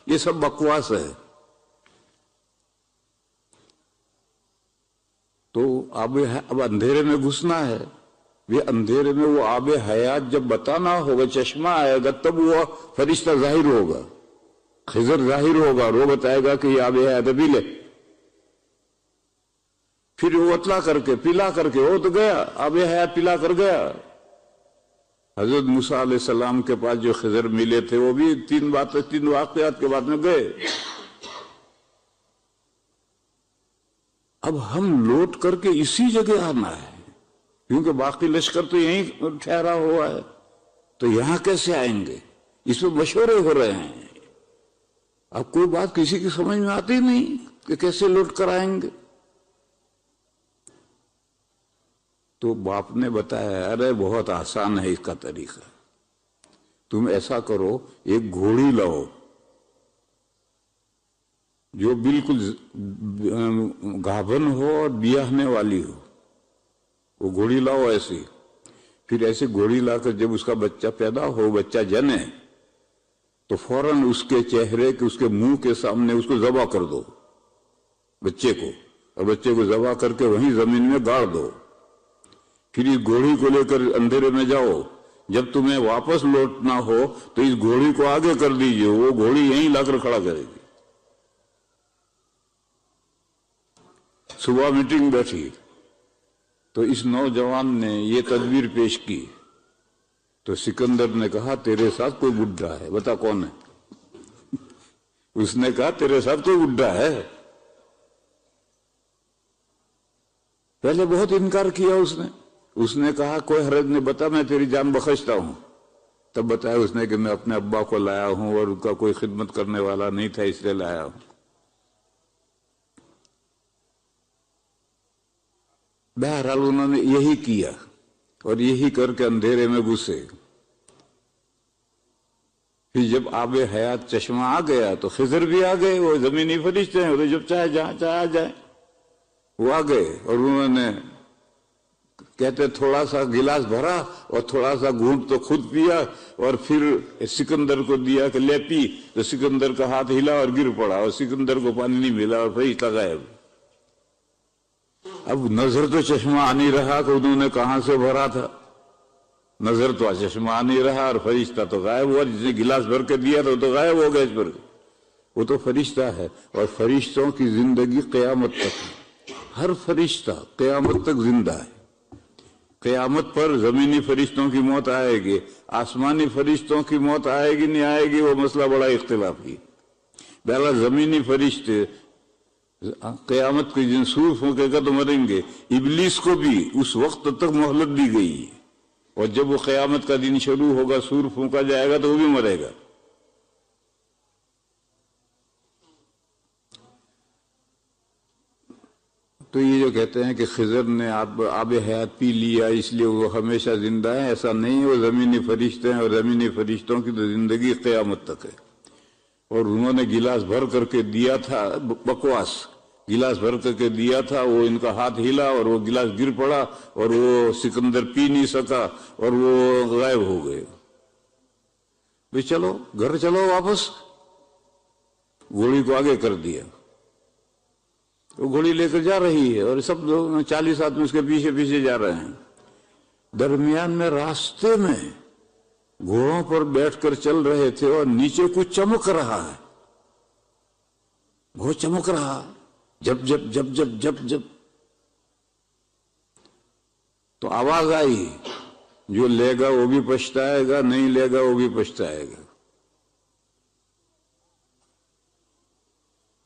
یہ سب بکواس ہے۔ تو اب اندھیرے میں گھسنا ہے، یہ اندھیرے میں وہ آب حیات جب بتانا ہوگا، چشمہ آئے گا، تب وہ فرشتہ ظاہر ہوگا، خضر ظاہر ہوگا، اور وہ بتائے گا کہ یہ آب حیات پی لے۔ پھر وہ اطلاع کر کے پلا کر کے وہ تو گیا، آب حیات پلا کر گیا۔ حضرت موسیٰ علیہ السلام کے پاس جو خضر ملے تھے وہ بھی 3 واقعات کے بعد میں گئے۔ اب ہم لوٹ کر کے اسی جگہ آنا ہے، کیونکہ باقی لشکر تو یہیں ٹھہرا ہوا ہے، تو یہاں کیسے آئیں گے؟ اس میں مشورے ہو رہے ہیں۔ اب کوئی بات کسی کی سمجھ میں آتی نہیں کہ کیسے لوٹ کر آئیں گے۔ تو باپ نے بتایا، ارے بہت آسان ہے اس کا طریقہ، تم ایسا کرو، ایک گھوڑی لاؤ جو بالکل گابھن ہو اور بیاہنے والی ہو، وہ گھوڑی لاؤ ایسی۔ پھر ایسی گھوڑی لا کر جب اس کا بچہ پیدا ہو، بچہ جنے، تو فوراً اس کے چہرے کے، اس کے منہ کے سامنے اس کو ذبح کر دو، بچے کو، اور بچے کو ذبح کر کے وہیں زمین میں گاڑ دو۔ پھر اس گھوڑی کو لے کر اندھیرے میں جاؤ، جب تمہیں واپس لوٹنا ہو تو اس گھوڑی کو آگے کر دیجئے، وہ گھوڑی یہیں لا کر کھڑا کرے گی۔ صبح میٹنگ بیٹھی تو اس نوجوان نے یہ تدبیر پیش کی، تو سکندر نے کہا تیرے ساتھ کوئی بڈھا ہے، بتا کون ہے؟ اس نے کہا تیرے ساتھ کوئی بڈھا ہے۔ پہلے بہت انکار کیا اس نے کہا کوئی حرج نہیں، بتا میں تیری جان بخشتا ہوں۔ تب بتایا اس نے کہ میں اپنے ابا کو لایا ہوں اور ان کا کوئی خدمت کرنے والا نہیں تھا، اس لیے لایا ہوں۔ بہرحال انہوں نے یہی کیا اور یہی کر کے اندھیرے میں گھسے۔ پھر جب آب حیات چشمہ آ گیا تو خضر بھی آ گئے، وہ زمینی فرشتے ہیں، جب چاہے جہاں چاہے جائیں، وہ آ گئے۔ اور انہوں نے کہتے تھوڑا سا گلاس بھرا اور تھوڑا سا گھونٹ تو خود پیا، اور پھر سکندر کو دیا کہ لے پی، تو سکندر کا ہاتھ ہلا اور گر پڑا، اور سکندر کو پانی نہیں ملا اور فرشتہ غائب۔ اب نظر تو چشمہ آ نہیں رہا کہ انہوں نے کہاں سے بھرا تھا، نظر تو چشمہ آ نہیں رہا، اور فرشتہ تو غائب ہوا، جس نے گلاس بھر کے دیا تھا وہ تو غائب ہو گیا اس پر۔ وہ تو فرشتہ ہے، اور فرشتوں کی زندگی قیامت تک ہے، ہر فرشتہ قیامت تک زندہ ہے۔ قیامت پر زمینی فرشتوں کی موت آئے گی، آسمانی فرشتوں کی موت آئے گی نہیں آئے گی، وہ مسئلہ بڑا اختلافی۔ بہرحال زمینی فرشتے قیامت کے دن سور پھونکے گا تو مریں گے۔ ابلیس کو بھی اس وقت تک مہلت دی گئی ہے، اور جب وہ قیامت کا دن شروع ہوگا، سور پھونکا جائے گا تو وہ بھی مرے گا۔ تو یہ جو کہتے ہیں کہ خضر نے آب حیات پی لیا اس لیے وہ ہمیشہ زندہ ہے، ایسا نہیں ہے۔ وہ زمینی فرشتے ہیں، اور زمینی فرشتوں کی تو زندگی قیامت تک ہے۔ اور انہوں نے گلاس بھر کر کے دیا تھا، بکواس، گلاس بھر کر کے دیا تھا، وہ ان کا ہاتھ ہلا اور وہ گلاس گر پڑا، اور وہ سکندر پی نہیں سکا اور وہ غائب ہو گئے۔ بھی چلو گھر چلو واپس، گھوڑی کو آگے کر دیا، وہ گھوڑی لے کر جا رہی ہے، اور سب 40 آدمی اس کے پیچھے پیچھے جا رہے ہیں۔ درمیان میں راستے میں گھوڑوں پر بیٹھ کر چل رہے تھے، اور نیچے کچھ چمک رہا ہے، وہ چمک رہا، جب جب جب جب جب جب تو آواز آئی، جو لے گا وہ بھی پچھتائے گا، نہیں لے گا وہ بھی پچھتائے گا۔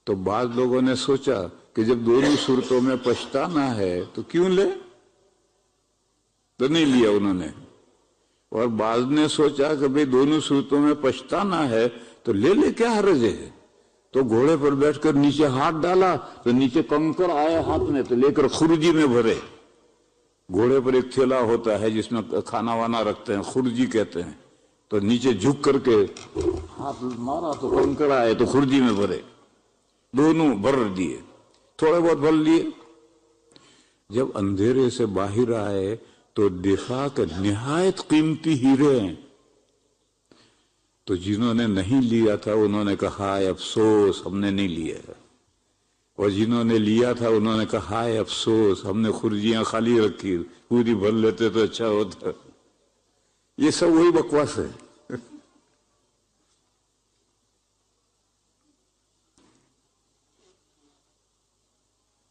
تو بعض لوگوں نے سوچا کہ جب دونوں صورتوں میں پچھتانا ہے تو کیوں لے، تو نہیں لیا انہوں نے۔ اور بعض نے سوچا کہ بھئی دونوں صورتوں میں پچھتانا ہے تو لے کیا حرج ہے، تو گھوڑے پر بیٹھ کر نیچے ہاتھ ڈالا تو نیچے کنکر آئے ہاتھ میں، تو لے کر خرجی میں بھرے۔ گھوڑے پر ایک تھیلا ہوتا ہے جس میں کھانا وانا رکھتے ہیں، خرجی کہتے ہیں، تو نیچے جھک کر کے ہاتھ مارا تو کنکر آئے تو خرجی میں بھرے، دونوں بھر دیے، تھوڑے بہت بھر لیے۔ جب اندھیرے سے باہر آئے تو دیکھا کہ نہایت قیمتی ہیرے ہیں، تو جنہوں نے نہیں لیا تھا انہوں نے کہا ہائے افسوس ہم نے نہیں لیا، اور جنہوں نے لیا تھا انہوں نے کہا ہائے افسوس ہم نے خرجیاں خالی رکھی، پوری بھر لیتے تو اچھا ہوتا۔ یہ سب وہی بکواس ہے۔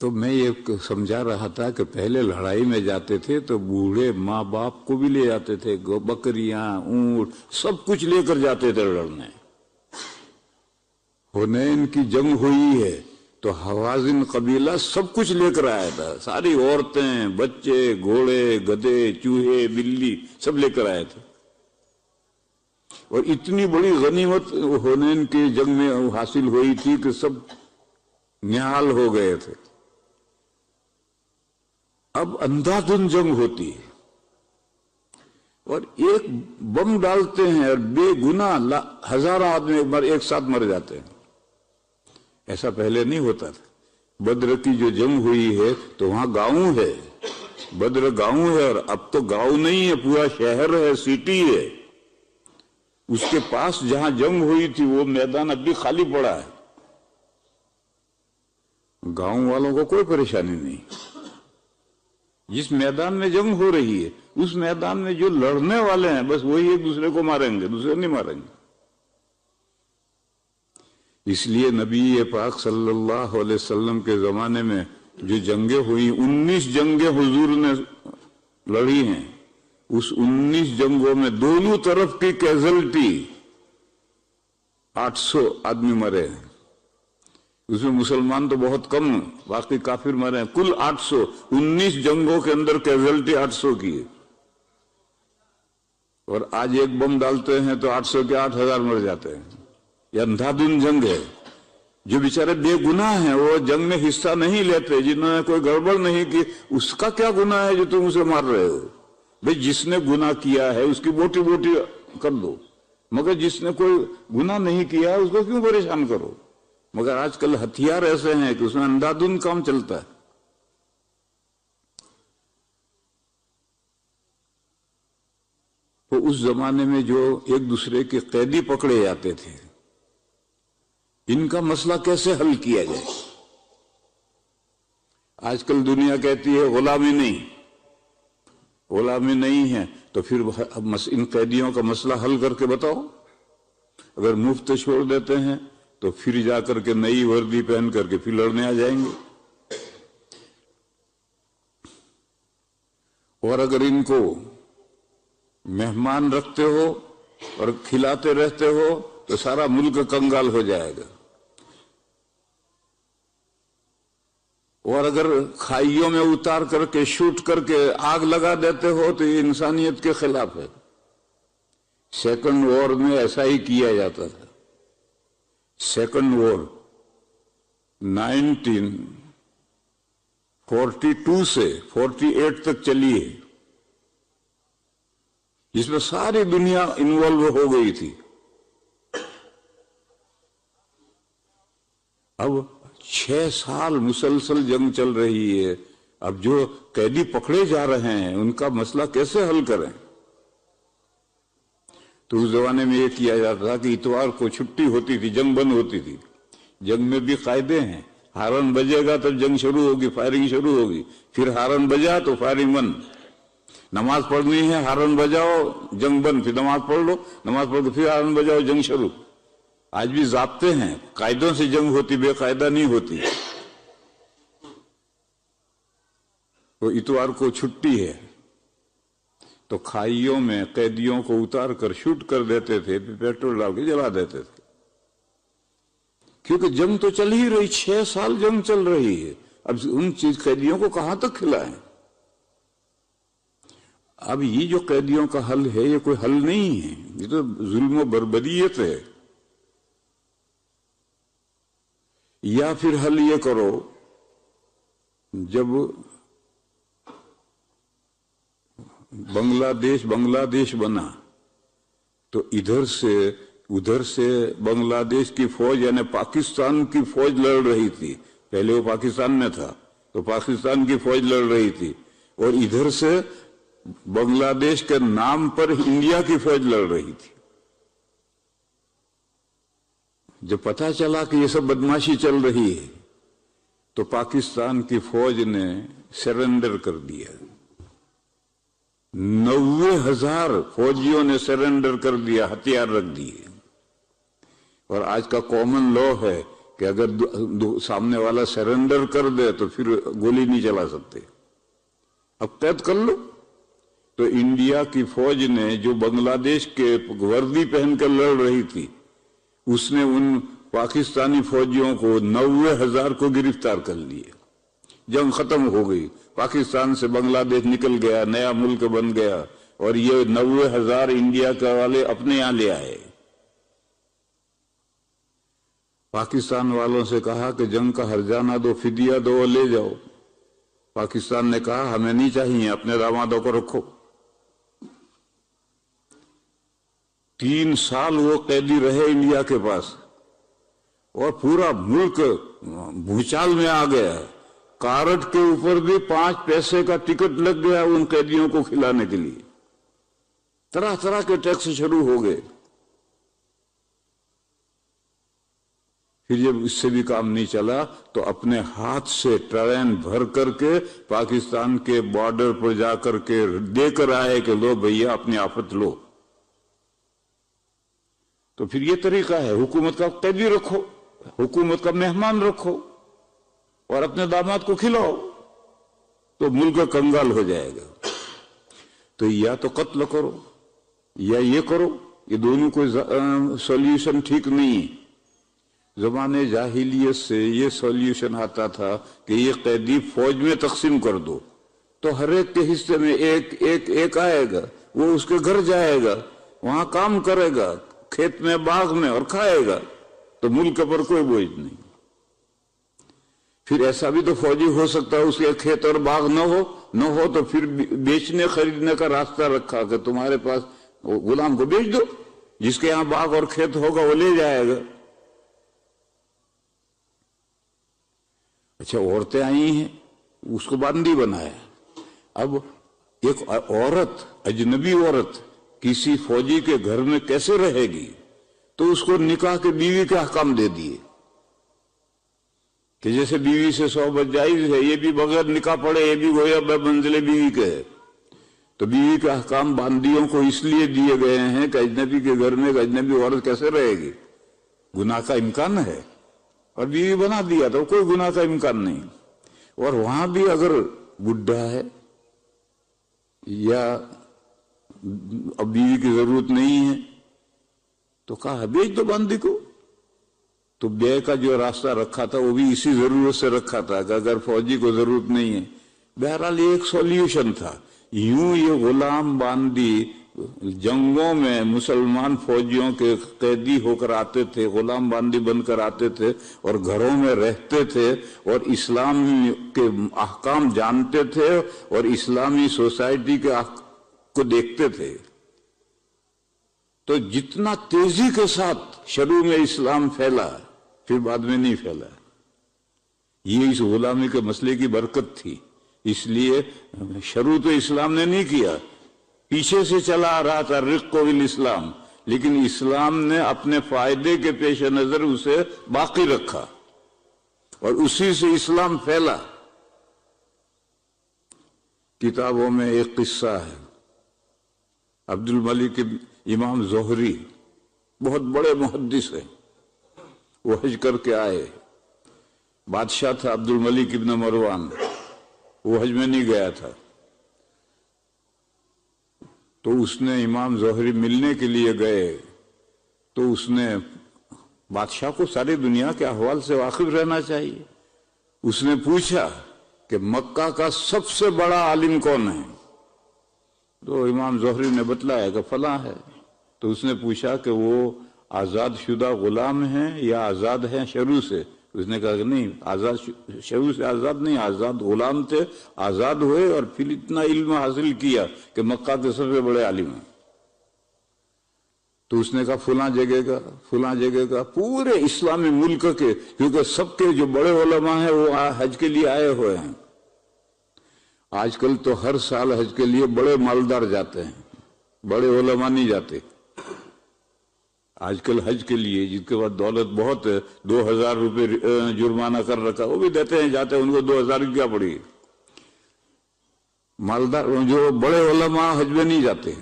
تو میں یہ سمجھا رہا تھا کہ پہلے لڑائی میں جاتے تھے تو بوڑھے ماں باپ کو بھی لے جاتے تھے، بکریاں اونٹ سب کچھ لے کر جاتے تھے لڑنے۔ حنین کی جنگ ہوئی ہے تو حوازن قبیلہ سب کچھ لے کر آیا تھا، ساری عورتیں، بچے، گھوڑے، گدھے، چوہے، بلی سب لے کر آئے تھے، اور اتنی بڑی غنیمت حنین کی جنگ میں حاصل ہوئی تھی کہ سب نہال ہو گئے تھے۔ اب اندھادھند جنگ ہوتی ہے اور ایک بم ڈالتے ہیں اور بے گناہ ہزاروں آدمی ایک ساتھ مر جاتے ہیں۔ ایسا پہلے نہیں ہوتا تھا۔ بدر کی جو جنگ ہوئی ہے تو وہاں گاؤں ہے، بدر گاؤں ہے، اور اب تو گاؤں نہیں ہے، پورا شہر ہے، سٹی ہے۔ اس کے پاس جہاں جنگ ہوئی تھی وہ میدان اب بھی خالی پڑا ہے، گاؤں والوں کو کوئی پریشانی نہیں۔ جس میدان میں جنگ ہو رہی ہے اس میدان میں جو لڑنے والے ہیں بس وہی ایک دوسرے کو ماریں گے، دوسرے نہیں ماریں گے۔ اس لیے نبی پاک صلی اللہ علیہ وسلم کے زمانے میں جو جنگیں ہوئی، 19 جنگیں حضور نے لڑی ہیں، اس 19 جنگوں میں دونوں طرف کی کیزلٹی 800 آدمی مرے ہیں۔ اس میں مسلمان تو بہت کم، باقی کافر مرے ہیں، کل 800، 19 جنگوں کے اندر کیزلٹی 800 کی ہے۔ اور آج ایک بم ڈالتے ہیں تو 800 کے 8000 مر جاتے ہیں۔ یہ اندھادھند جنگ ہے۔ جو بیچارے بے گناہ ہیں وہ جنگ میں حصہ نہیں لیتے، جنہوں نے کوئی گڑبڑ نہیں کی، اس کا کیا گناہ ہے جو تم اسے مار رہے ہو؟ بھئی جس نے گناہ کیا ہے اس کی بوٹی بوٹی کر دو، مگر جس نے کوئی گناہ نہیں کیا ہے اس کو کیوں پریشان کرو؟ مگر آج کل ہتھیار ایسے ہیں کہ اس میں اندھادھند کام چلتا ہے۔ تو اس زمانے میں جو ایک دوسرے کے قیدی پکڑے جاتے تھے، ان کا مسئلہ کیسے حل کیا جائے؟ آج کل دنیا کہتی ہے غلامی نہیں ہے، تو پھر ان قیدیوں کا مسئلہ حل کر کے بتاؤ۔ اگر مفت چھوڑ دیتے ہیں تو پھر جا کر کے نئی وردی پہن کر کے پھر لڑنے آ جائیں گے، اور اگر ان کو مہمان رکھتے ہو اور کھلاتے رہتے ہو تو سارا ملک کنگال ہو جائے گا، اور اگر کھائیوں میں اتار کر کے شوٹ کر کے آگ لگا دیتے ہو تو یہ انسانیت کے خلاف ہے۔ سیکنڈ وار میں ایسا ہی کیا جاتا تھا۔ سیکنڈ وار 1942 سے 48 تک چلی ہے، جس میں ساری دنیا انوالو ہو گئی تھی۔ اب 6 سال مسلسل جنگ چل رہی ہے، اب جو قیدی پکڑے جا رہے ہیں ان کا مسئلہ کیسے حل کریں؟ تو اس زمانے میں یہ کیا جاتا تھا کہ اتوار کو چھٹی ہوتی تھی، جنگ بند ہوتی تھی۔ جنگ میں بھی قاعدے ہیں، ہارن بجے گا تب جنگ شروع ہوگی، فائرنگ شروع ہوگی، پھر ہارن بجا تو فائرنگ بند۔ نماز پڑھنی ہے، ہارن بجاؤ جنگ بند، پھر نماز پڑھ لو، نماز پڑھ کے پھر ہارن بجاؤ جنگ شروع۔ آج بھی ضابطے ہیں، قاعدوں سے جنگ ہوتی، بے قاعدہ نہیں ہوتی۔ تو اتوار کو چھٹی ہے تو کھائیوں میں قیدیوں کو اتار کر شوٹ کر دیتے تھے، پھر پیٹرول ڈال کے جلا دیتے تھے، کیونکہ جنگ تو چل ہی رہی، 6 سال جنگ چل رہی ہے۔ اب ان قیدیوں کو کہاں تک کھلائیں؟ اب یہ جو قیدیوں کا حل ہے یہ کوئی حل نہیں ہے، یہ تو ظلم و بربریت ہے۔ یا پھر حل یہ کرو، جب بنگلہ دیش بنا تو ادھر سے بنگلہ دیش کی فوج یعنی پاکستان کی فوج لڑ رہی تھی، پہلے وہ پاکستان میں تھا تو پاکستان کی فوج لڑ رہی تھی، اور ادھر سے بنگلہ دیش کے نام پر انڈیا کی فوج لڑ رہی تھی۔ جب پتہ چلا کہ یہ سب بدماشی چل رہی ہے تو پاکستان کی فوج نے سرنڈر کر دیا، 90,000 فوجیوں نے سرنڈر کر دیا، ہتھیار رکھ دیے۔ اور آج کا کامن لا ہے کہ اگر سامنے والا سرنڈر کر دے تو پھر گولی نہیں چلا سکتے، اب قید کر لو۔ تو انڈیا کی فوج نے جو بنگلہ دیش کے وردی پہن کر لڑ رہی تھی، اس نے ان پاکستانی فوجیوں کو 90,000 کو گرفتار کر لیا۔ جنگ ختم ہو گئی، پاکستان سے بنگلہ دیش نکل گیا، نیا ملک بن گیا، اور یہ 90,000 انڈیا کے والے اپنے یہاں لے آئے۔ پاکستان والوں سے کہا کہ جنگ کا ہرجانہ دو، فدیہ دو اور لے جاؤ۔ پاکستان نے کہا ہمیں نہیں چاہیے، اپنے دامادوں کو رکھو۔ 3 سال وہ قیدی رہے انڈیا کے پاس، اور پورا ملک بھوچال میں آ گیا۔ کارٹ کے اوپر بھی 5 پیسے کا ٹکٹ لگ گیا ان قیدیوں کو کھلانے کے لیے، طرح طرح کے ٹیکس شروع ہو گئے۔ پھر جب اس سے بھی کام نہیں چلا تو اپنے ہاتھ سے ٹرین بھر کر کے پاکستان کے بارڈر پر جا کر کے دے کر آئے کہ لو بھیا اپنی آفت لو۔ تو پھر یہ طریقہ ہے، حکومت کا قیدی رکھو، حکومت کا مہمان رکھو، اور اپنے داماد کو کھلاؤ، تو ملک کنگال ہو جائے گا۔ تو یا تو قتل کرو یا یہ کرو، یہ دونوں کوئی سولیوشن ٹھیک نہیں ہے۔ زمانے جاہلیت سے یہ سولیوشن آتا تھا کہ یہ قیدی فوج میں تقسیم کر دو، تو ہر ایک کے حصے میں ایک آئے گا، وہ اس کے گھر جائے گا، وہاں کام کرے گا، کھیت میں باغ میں، اور کھائے گا، تو ملک پر کوئی بوجھ نہیں۔ پھر ایسا بھی تو فوجی ہو سکتا ہے اس کے کھیت اور باغ نہ ہو تو پھر بیچنے خریدنے کا راستہ رکھا کہ تمہارے پاس غلام کو بیچ دو، جس کے یہاں باغ اور کھیت ہوگا وہ لے جائے گا۔ اچھا، عورتیں آئی ہیں، اس کو باندی بنایا۔ اب ایک عورت، اجنبی عورت کسی فوجی کے گھر میں کیسے رہے گی؟ تو اس کو نکاح کے بیوی کے احکام دے دیے کہ جیسے بیوی سے صحبت جائز ہے، یہ بھی بغیر نکاح پڑے یہ بھی گویا بے منزلِ بیوی کے ہے۔ تو بیوی کے احکام باندیوں کو اس لیے دیے گئے ہیں کہ اجنبی کے گھر میں ایک اجنبی عورت کیسے رہے گی؟ گناہ کا امکان ہے، اور بیوی بنا دیا تو کوئی گناہ کا امکان نہیں۔ اور وہاں بھی اگر بڈھا ہے یا اب بیوی کی ضرورت نہیں ہے تو کہا بیچ دو باندی کو۔ تو بے کا جو راستہ رکھا تھا وہ بھی اسی ضرورت سے رکھا تھا کہ اگر فوجی کو ضرورت نہیں ہے۔ بہرحال یہ ایک سولیوشن تھا۔ یوں یہ غلام باندی جنگوں میں مسلمان فوجیوں کے قیدی ہو کر آتے تھے، غلام باندی بن کر آتے تھے، اور گھروں میں رہتے تھے، اور اسلام کے احکام جانتے تھے، اور اسلامی سوسائٹی کے کو دیکھتے تھے۔ تو جتنا تیزی کے ساتھ شروع میں اسلام پھیلا، پھر بعد میں نہیں پھیلا۔ یہ اس غلامی کے مسئلے کی برکت تھی۔ اس لیے شروع تو اسلام نے نہیں کیا، پیچھے سے چلا آ رہا تھا رق بالاسلام، لیکن اسلام نے اپنے فائدے کے پیش نظر اسے باقی رکھا، اور اسی سے اسلام پھیلا۔ کتابوں میں ایک قصہ ہے، عبد الملک امام زہری بہت بڑے محدث ہیں، وہ حج کر کے آئے۔ بادشاہ تھا عبد الملک ابن مروان، وہ حج میں نہیں گیا تھا، تو اس نے امام زہری ملنے کے لیے گئے، تو اس نے بادشاہ کو ساری دنیا کے احوال سے واقف رہنا چاہیے۔ اس نے پوچھا کہ مکہ کا سب سے بڑا عالم کون ہے؟ تو امام زہری نے بتلایا کہ فلاں ہے. تو اس نے پوچھا کہ وہ آزاد شدہ غلام ہیں یا آزاد ہیں شروع سے؟ اس نے کہا کہ نہیں، آزاد شروع سے آزاد نہیں، آزاد غلام تھے، آزاد ہوئے اور پھر اتنا علم حاصل کیا کہ مکہ کے سب سے بڑے عالم ہیں. تو اس نے کہا فلاں جگہ کا، فلاں جگہ کا، پورے اسلامی ملک کے، کیونکہ سب کے جو بڑے علماء ہیں وہ حج کے لیے آئے ہوئے ہیں. آج کل تو ہر سال حج کے لیے بڑے مالدار جاتے ہیں، بڑے علماء نہیں جاتے. آج کل حج کے لیے جن کے پاس دولت بہت ہے، 2000 روپے جرمانہ کر رکھا، وہ بھی دیتے ہیں، جاتے ہیں، ان کو 2000 کی کیا پڑی. مالدار جو بڑے علماء حج میں نہیں جاتے.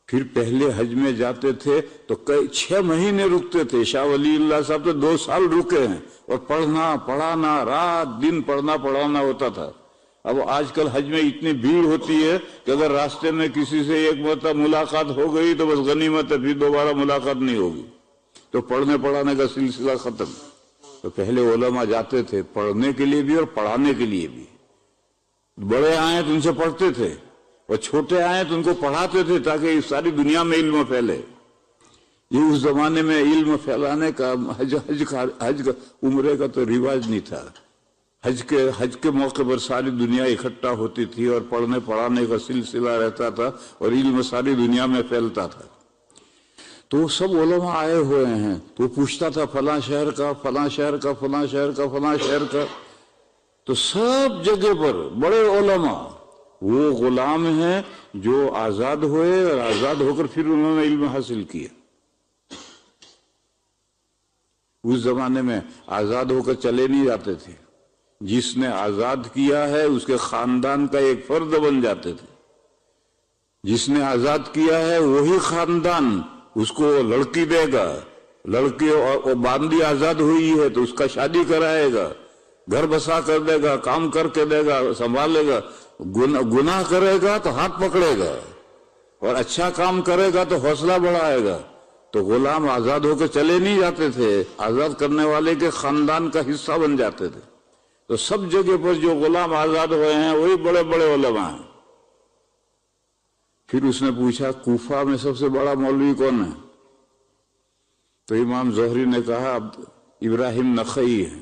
پھر پہلے حج میں جاتے تھے تو 6 مہینے رکتے تھے. شاہ ولی اللہ صاحب تو 2 سال رکے ہیں، اور پڑھنا پڑھانا، رات دن پڑھنا پڑھانا ہوتا تھا. اب آج کل حج میں اتنی بھیڑ ہوتی ہے کہ اگر راستے میں کسی سے ایک مرتبہ ملاقات ہو گئی تو بس غنیمت ہے، پھر دوبارہ ملاقات نہیں ہوگی. تو پڑھنے پڑھانے کا سلسلہ ختم. تو پہلے علماء جاتے تھے پڑھنے کے لیے بھی اور پڑھانے کے لیے بھی. بڑے آئیں تو ان سے پڑھتے تھے، اور چھوٹے آئیں تو ان کو پڑھاتے تھے تاکہ ساری دنیا میں علم پھیلے. یہ اس زمانے میں علم پھیلانے کا حج کا عمرے کا تو رواج نہیں تھا. حج کے موقع پر ساری دنیا اکٹھا ہوتی تھی اور پڑھنے پڑھانے کا سلسلہ رہتا تھا اور علم ساری دنیا میں پھیلتا تھا. تو سب علماء آئے ہوئے ہیں. تو پوچھتا تھا فلاں شہر کا، فلاں شہر کا، فلاں شہر کا، فلاں شہر کا. تو سب جگہ پر بڑے علماء وہ غلام ہیں جو آزاد ہوئے، اور آزاد ہو کر پھر انہوں نے علم حاصل کیا. اس زمانے میں آزاد ہو کر چلے نہیں جاتے تھے. جس نے آزاد کیا ہے اس کے خاندان کا ایک فرد بن جاتے تھے. جس نے آزاد کیا ہے وہی خاندان اس کو لڑکی دے گا. لڑکی اور باندی آزاد ہوئی ہے تو اس کا شادی کرائے گا، گھر بسا کر دے گا، کام کر کے دے گا، سنبھالے گا. گناہ کرے گا تو ہاتھ پکڑے گا، اور اچھا کام کرے گا تو حوصلہ بڑھائے گا. تو غلام آزاد ہو کے چلے نہیں جاتے تھے، آزاد کرنے والے کے خاندان کا حصہ بن جاتے تھے. تو سب جگہ پر جو غلام آزاد ہوئے ہیں وہی بڑے بڑے علماء ہیں. پھر اس نے پوچھا کوفہ میں سب سے بڑا مولوی کون ہے؟ تو امام زہری نے کہا ابراہیم نخعی ہے.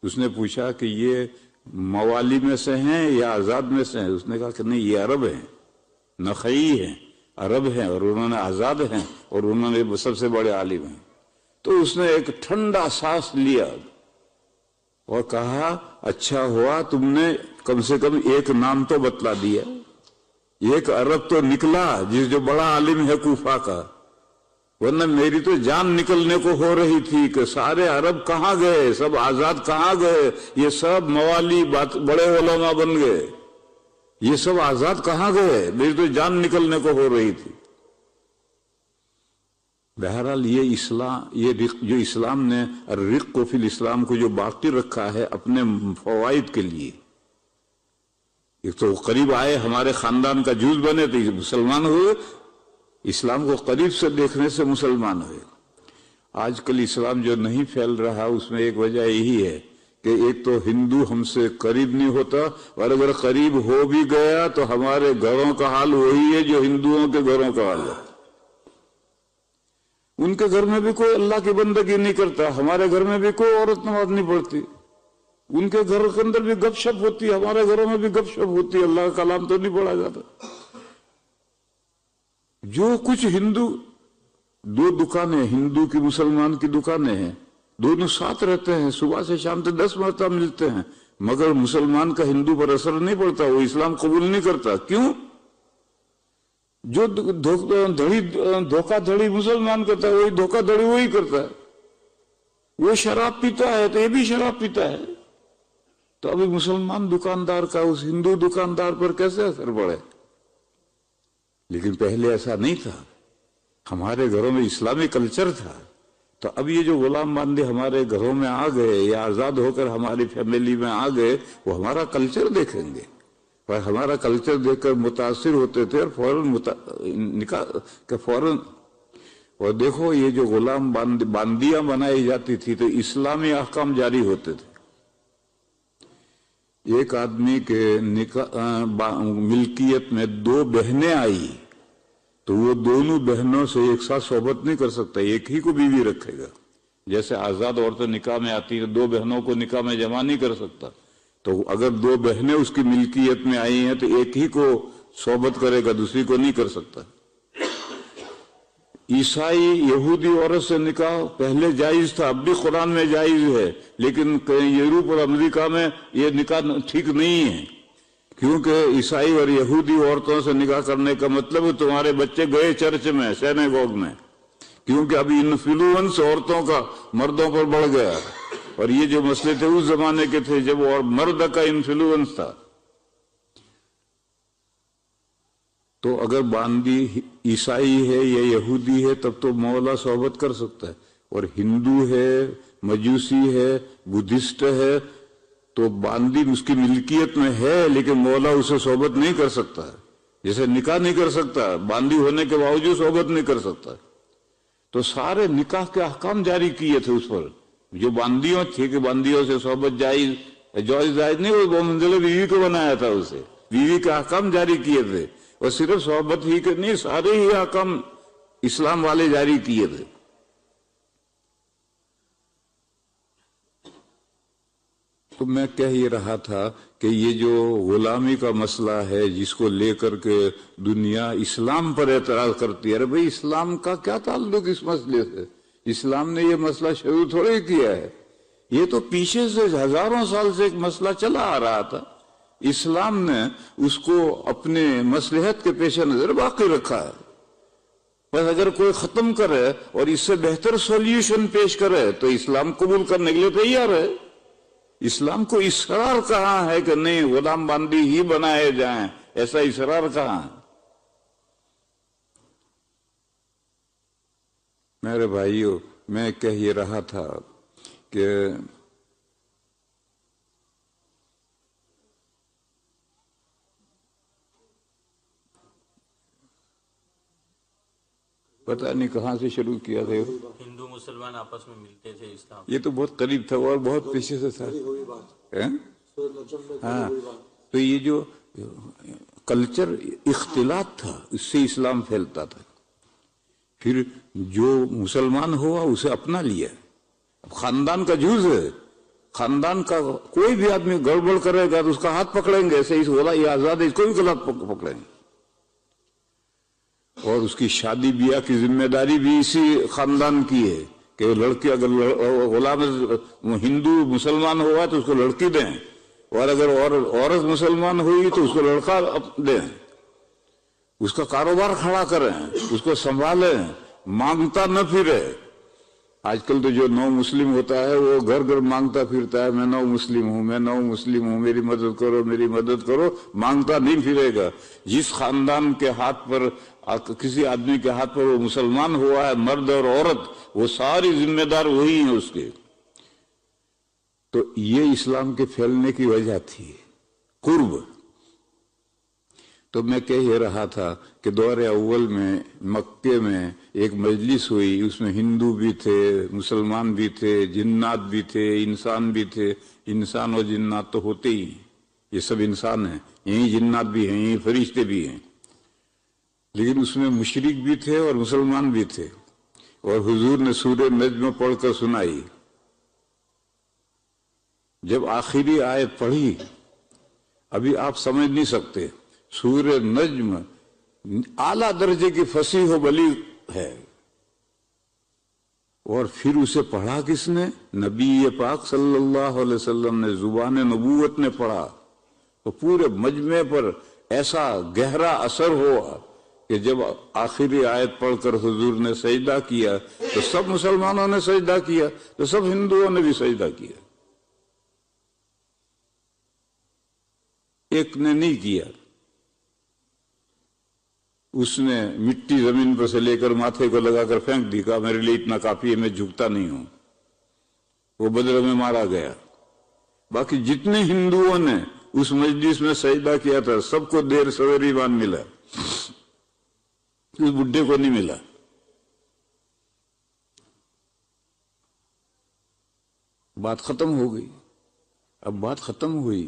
اس نے پوچھا کہ یہ موالی میں سے ہیں یا آزاد میں سے ہیں؟ اس نے کہا کہ نہیں، یہ عرب ہیں، نخعی ہیں، عرب ہیں، اور انہوں نے آزاد ہیں، اور انہوں نے سب سے بڑے عالم ہیں. تو اس نے ایک ٹھنڈا سانس لیا اور کہا اچھا ہوا تم نے کم سے کم ایک نام تو بتلا دیا. ایک عرب تو نکلا جس جو بڑا عالم ہے کوفہ کا، ورنہ میری تو جان نکلنے کو ہو رہی تھی کہ سارے عرب کہاں گئے، سب آزاد کہاں گئے، یہ سب موالی بڑے علماء بن گئے، یہ سب آزاد کہاں گئے، میری تو جان نکلنے کو ہو رہی تھی. بہرحال یہ جو اسلام نے الرق فی الاسلام کو جو باقی رکھا ہے اپنے فوائد کے لیے. ایک تو قریب آئے، ہمارے خاندان کا جز بنے تو مسلمان ہوئے، اسلام کو قریب سے دیکھنے سے مسلمان ہوئے. آج کل اسلام جو نہیں پھیل رہا اس میں ایک وجہ یہی ہے کہ ایک تو ہندو ہم سے قریب نہیں ہوتا، اور اگر قریب ہو بھی گیا تو ہمارے گھروں کا حال وہی ہے جو ہندوؤں کے گھروں کا حال ہے. ان کے گھر میں بھی کوئی اللہ کی بندگی نہیں کرتا، ہمارے گھر میں بھی کوئی عورت نماز نہیں پڑھتی. ان کے گھر کے اندر بھی گپ شپ ہوتی ہے، ہمارے گھروں میں بھی گپ شپ ہوتی ہے، اللہ کا کلام تو نہیں پڑھا جاتا. جو کچھ ہندو، 2 دکانیں ہندو کی مسلمان کی دکانیں ہیں، دونوں ساتھ رہتے ہیں، صبح سے شام تک 10 مرتبہ ملتے ہیں، مگر مسلمان کا ہندو پر اثر نہیں پڑتا، وہ اسلام قبول نہیں کرتا. کیوں؟ جو دھوکہ دھڑی مسلمان کرتا ہے وہی دھوکہ دھڑی وہی کرتا ہے. وہ شراب پیتا ہے تو یہ بھی شراب پیتا ہے. تو ابھی مسلمان دکاندار کا اس ہندو دکاندار پر کیسے اثر پڑے؟ لیکن پہلے ایسا نہیں تھا، ہمارے گھروں میں اسلامی کلچر تھا. تو اب یہ جو غلام باندے ہمارے گھروں میں آ گئے یا آزاد ہو کر ہماری فیملی میں آ گئے، وہ ہمارا کلچر دیکھیں گے، اور ہمارا کلچر دیکھ کر متاثر ہوتے تھے، اور فوراً اور دیکھو یہ جو غلام باندیاں بنائی جاتی تھی تو اسلامی احکام جاری ہوتے تھے. ایک آدمی کے ملکیت میں 2 بہنیں آئی تو وہ دونوں بہنوں سے ایک ساتھ صحبت نہیں کر سکتا، ایک ہی کو بیوی رکھے گا۔ جیسے آزاد عورتیں نکاح میں آتی ہیں، 2 بہنوں کو نکاح میں جمع نہیں کر سکتا، تو اگر 2 بہنیں اس کی ملکیت میں آئی ہیں تو ایک ہی کو صحبت کرے گا، دوسری کو نہیں کر سکتا۔ عیسائی یہودی عورت سے نکاح پہلے جائز تھا، اب بھی قرآن میں جائز ہے، لیکن یورپ اور امریکہ میں یہ نکاح ٹھیک نہیں ہے، کیونکہ عیسائی اور یہودی عورتوں سے نکاح کرنے کا مطلب تمہارے بچے گئے چرچ میں، سینیگوگ میں، کیونکہ ابھی انفلوئنس عورتوں کا مردوں پر بڑھ گیا، اور یہ جو مسئلے تھے اس زمانے کے تھے جب اور مرد کا انفلوئنس تھا۔ تو اگر باندی عیسائی ہے یا یہودی ہے تب تو مولا صحبت کر سکتا ہے، اور ہندو ہے، مجوسی ہے، بدھسٹ ہے تو باندی اس کی ملکیت میں ہے لیکن مولا اسے صحبت نہیں کر سکتا، جیسے نکاح نہیں کر سکتا، باندی ہونے کے باوجود صحبت نہیں کر سکتا۔ تو سارے نکاح کے احکام جاری کیے تھے اس پر، جو باندیوں تھی کہ باندیوں سے صحبت جائز نہیں، وہ 2 منزلہ بیوی کو بنایا تھا، اسے بیوی کے احکام جاری کیے تھے، اور صرف صحبت ہی کے نہیں، سارے ہی احکام اسلام والے جاری کیے تھے۔ تو میں کہہ یہ رہا تھا کہ یہ جو غلامی کا مسئلہ ہے جس کو لے کر کے دنیا اسلام پر اعتراض کرتی ہے، ارے بھئی اسلام کا کیا تعلق اس مسئلے سے؟ اسلام نے یہ مسئلہ شروع تھوڑے کیا ہے، یہ تو پیچھے سے ہزاروں سال سے ایک مسئلہ چلا آ رہا تھا، اسلام نے اس کو اپنے مصلحت کے پیش نظر باقی رکھا ہے۔ بس اگر کوئی ختم کرے اور اس سے بہتر سولوشن پیش کرے تو اسلام قبول کرنے کے لیے تیار ہے۔ اسلام کو اصرار کہاں ہے کہ نہیں غلام باندی ہی بنائے جائیں، ایسا اصرار کہاں ہے؟ میرے بھائیو، میں کہہ یہ رہا تھا کہ پتہ نہیں کہاں سے شروع کیا تھا، ہندو مسلمان آپس میں ملتے تھے اسلام، یہ تو بہت قریب تھا اور بہت پیچھے سے تھا۔ ہاں، تو یہ جو کلچر اختلاط تھا اس سے اسلام پھیلتا تھا، پھر جو مسلمان ہوا اسے اپنا لیا۔ اب خاندان کا جز ہے، خاندان کا کوئی بھی آدمی گڑبڑ کرے گا تو اس کا ہاتھ پکڑیں گے، ایسے یہ آزاد ہے، اس کو بھی غلط پکڑیں گے، اور اس کی شادی بیاہ کی ذمہ داری بھی اسی خاندان کی ہے کہ لڑکی اگر غلام ہندو مسلمان ہوا تو اس کو لڑکی دیں، اور اگر عورت مسلمان ہوئی تو اس کو لڑکا دیں، اس کا کاروبار کھڑا کریں، اس کو سنبھالیں، مانگتا نہ پھرے۔ آج کل تو جو نو مسلم ہوتا ہے وہ گھر گھر مانگتا پھرتا ہے، میں نو مسلم ہوں، میں نو مسلم ہوں، میری مدد کرو، میری مدد کرو، مانگتا نہیں پھرے گا۔ جس خاندان کے ہاتھ پر کسی آدمی کے ہاتھ پر وہ مسلمان ہوا ہے، مرد اور عورت، وہ ساری ذمہ دار وہی ہیں اس کے۔ تو یہ اسلام کے پھیلنے کی وجہ تھی، قرب۔ تو میں کہہ یہ رہا تھا کہ دور اول میں مکے میں ایک مجلس ہوئی، اس میں ہندو بھی تھے، مسلمان بھی تھے، جنات بھی تھے، انسان بھی تھے۔ انسان اور جنات تو ہوتے ہی ہیں، یہ سب انسان ہیں، یہیں جنات بھی ہیں، یہیں فرشتے بھی ہیں، لیکن اس میں مشرک بھی تھے اور مسلمان بھی تھے، اور حضور نے سورہ نجم پڑھ کر سنائی۔ جب آخری آیت پڑھی، ابھی آپ سمجھ نہیں سکتے، سورہ نجم اعلیٰ درجے کی فصیح و بلیغ ہے، اور پھر اسے پڑھا کس نے؟ نبی پاک صلی اللہ علیہ وسلم نے، زبان نبوت نے پڑھا، تو پورے مجمع پر ایسا گہرا اثر ہوا کہ جب آخری آیت پڑھ کر حضور نے سجدہ کیا تو سب مسلمانوں نے سجدہ کیا، تو سب ہندوؤں نے بھی سجدہ کیا، ایک نے نہیں کیا۔ اس نے مٹی زمین پر سے لے کر ماتھے کو لگا کر پھینک دی، کہا میرے لیے اتنا کافی ہے، میں جھکتا نہیں ہوں، وہ بدلے میں مارا گیا۔ باقی جتنے ہندوؤں نے اس مجلس میں سجدہ کیا تھا سب کو دیر سویر ایمان ملا، اس بڈھے کو نہیں ملا۔ بات ختم ہو گئی۔ اب بات ختم ہوئی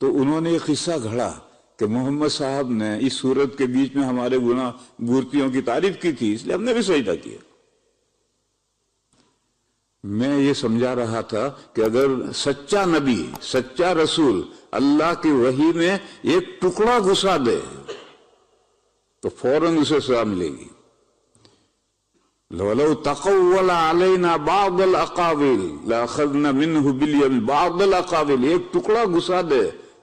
تو انہوں نے ایک قصہ گھڑا کہ محمد صاحب نے اس صورت کے بیچ میں ہمارے گناہ مورتیوں کی تعریف کی تھی، اس لیے ہم نے بھی سجدہ کیا۔ میں یہ سمجھا رہا تھا کہ اگر سچا نبی، سچا رسول اللہ کی وحی میں ایک ٹکڑا گھسا دے تو فوراً اسے سزا ملے گی۔ وَلَوْ تَقَوَّلَ عَلَيْنَا بَعْضَ الْأَقَاوِيلِ لَأَخَذْنَا مِنْهُ بِالْيَمِينِ بَعْضَ الْأَقَاوِيلِ، ایک ٹکڑا گھسا دے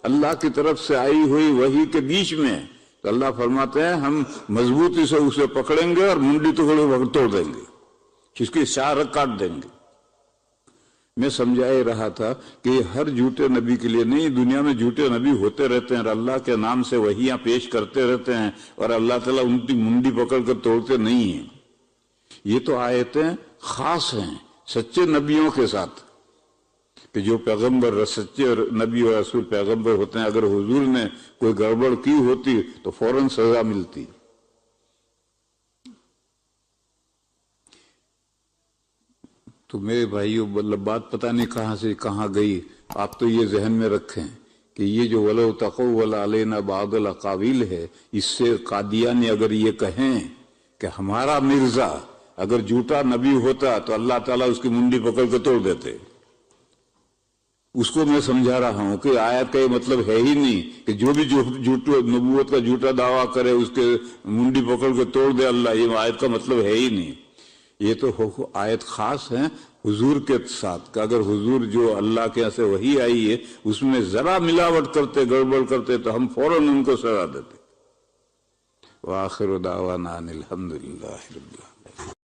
اللہ کی طرف سے آئی ہوئی وحی کے بیچ میں، تو اللہ فرماتے ہیں ہم مضبوطی سے اسے پکڑیں گے اور منڈی ٹکڑے توڑ دیں گے، اس کی شاہ کاٹ دیں گے۔ میں سمجھا ہی رہا تھا کہ یہ ہر جھوٹے نبی کے لیے نہیں، دنیا میں جھوٹے نبی ہوتے رہتے ہیں اور اللہ کے نام سے وحیاں پیش کرتے رہتے ہیں اور اللہ تعالیٰ ان کی منڈی پکڑ کر توڑتے نہیں ہیں۔ یہ تو آیتیں خاص ہیں سچے نبیوں کے ساتھ کہ جو پیغمبر، سچے نبی اور رسول پیغمبر ہوتے ہیں، اگر حضور نے کوئی گڑبڑ کی ہوتی تو فوراً سزا ملتی۔ تو میرے بھائیوں، بات پتہ نہیں کہاں سے کہاں گئی، آپ تو یہ ذہن میں رکھیں کہ یہ جو وَلَوْ تَقَوَّلَ عَلَيْنَا بَعْضَ الْأَقَاوِيلِ ہے، اس سے قادیانی اگر یہ کہیں کہ ہمارا مرزا اگر جھوٹا نبی ہوتا تو اللہ تعالیٰ اس کی منڈی پکڑ کے توڑ دیتے، اس کو میں سمجھا رہا ہوں کہ آیت کا یہ مطلب ہے ہی نہیں کہ جو بھی نبوت کا جھوٹا دعویٰ کرے اس کے منڈی پکڑ کے توڑ دے اللہ، یہ آیت کا مطلب ہے ہی نہیں۔ یہ تو آیت خاص ہے حضور کے ساتھ کہ اگر حضور جو اللہ کے یہاں سے وحی آئی ہے اس میں ذرا ملاوٹ کرتے، گڑبڑ کرتے تو ہم فوراً ان کو سزا دیتے۔ وآخر دعوانا ان الحمدللہ رب العالمین۔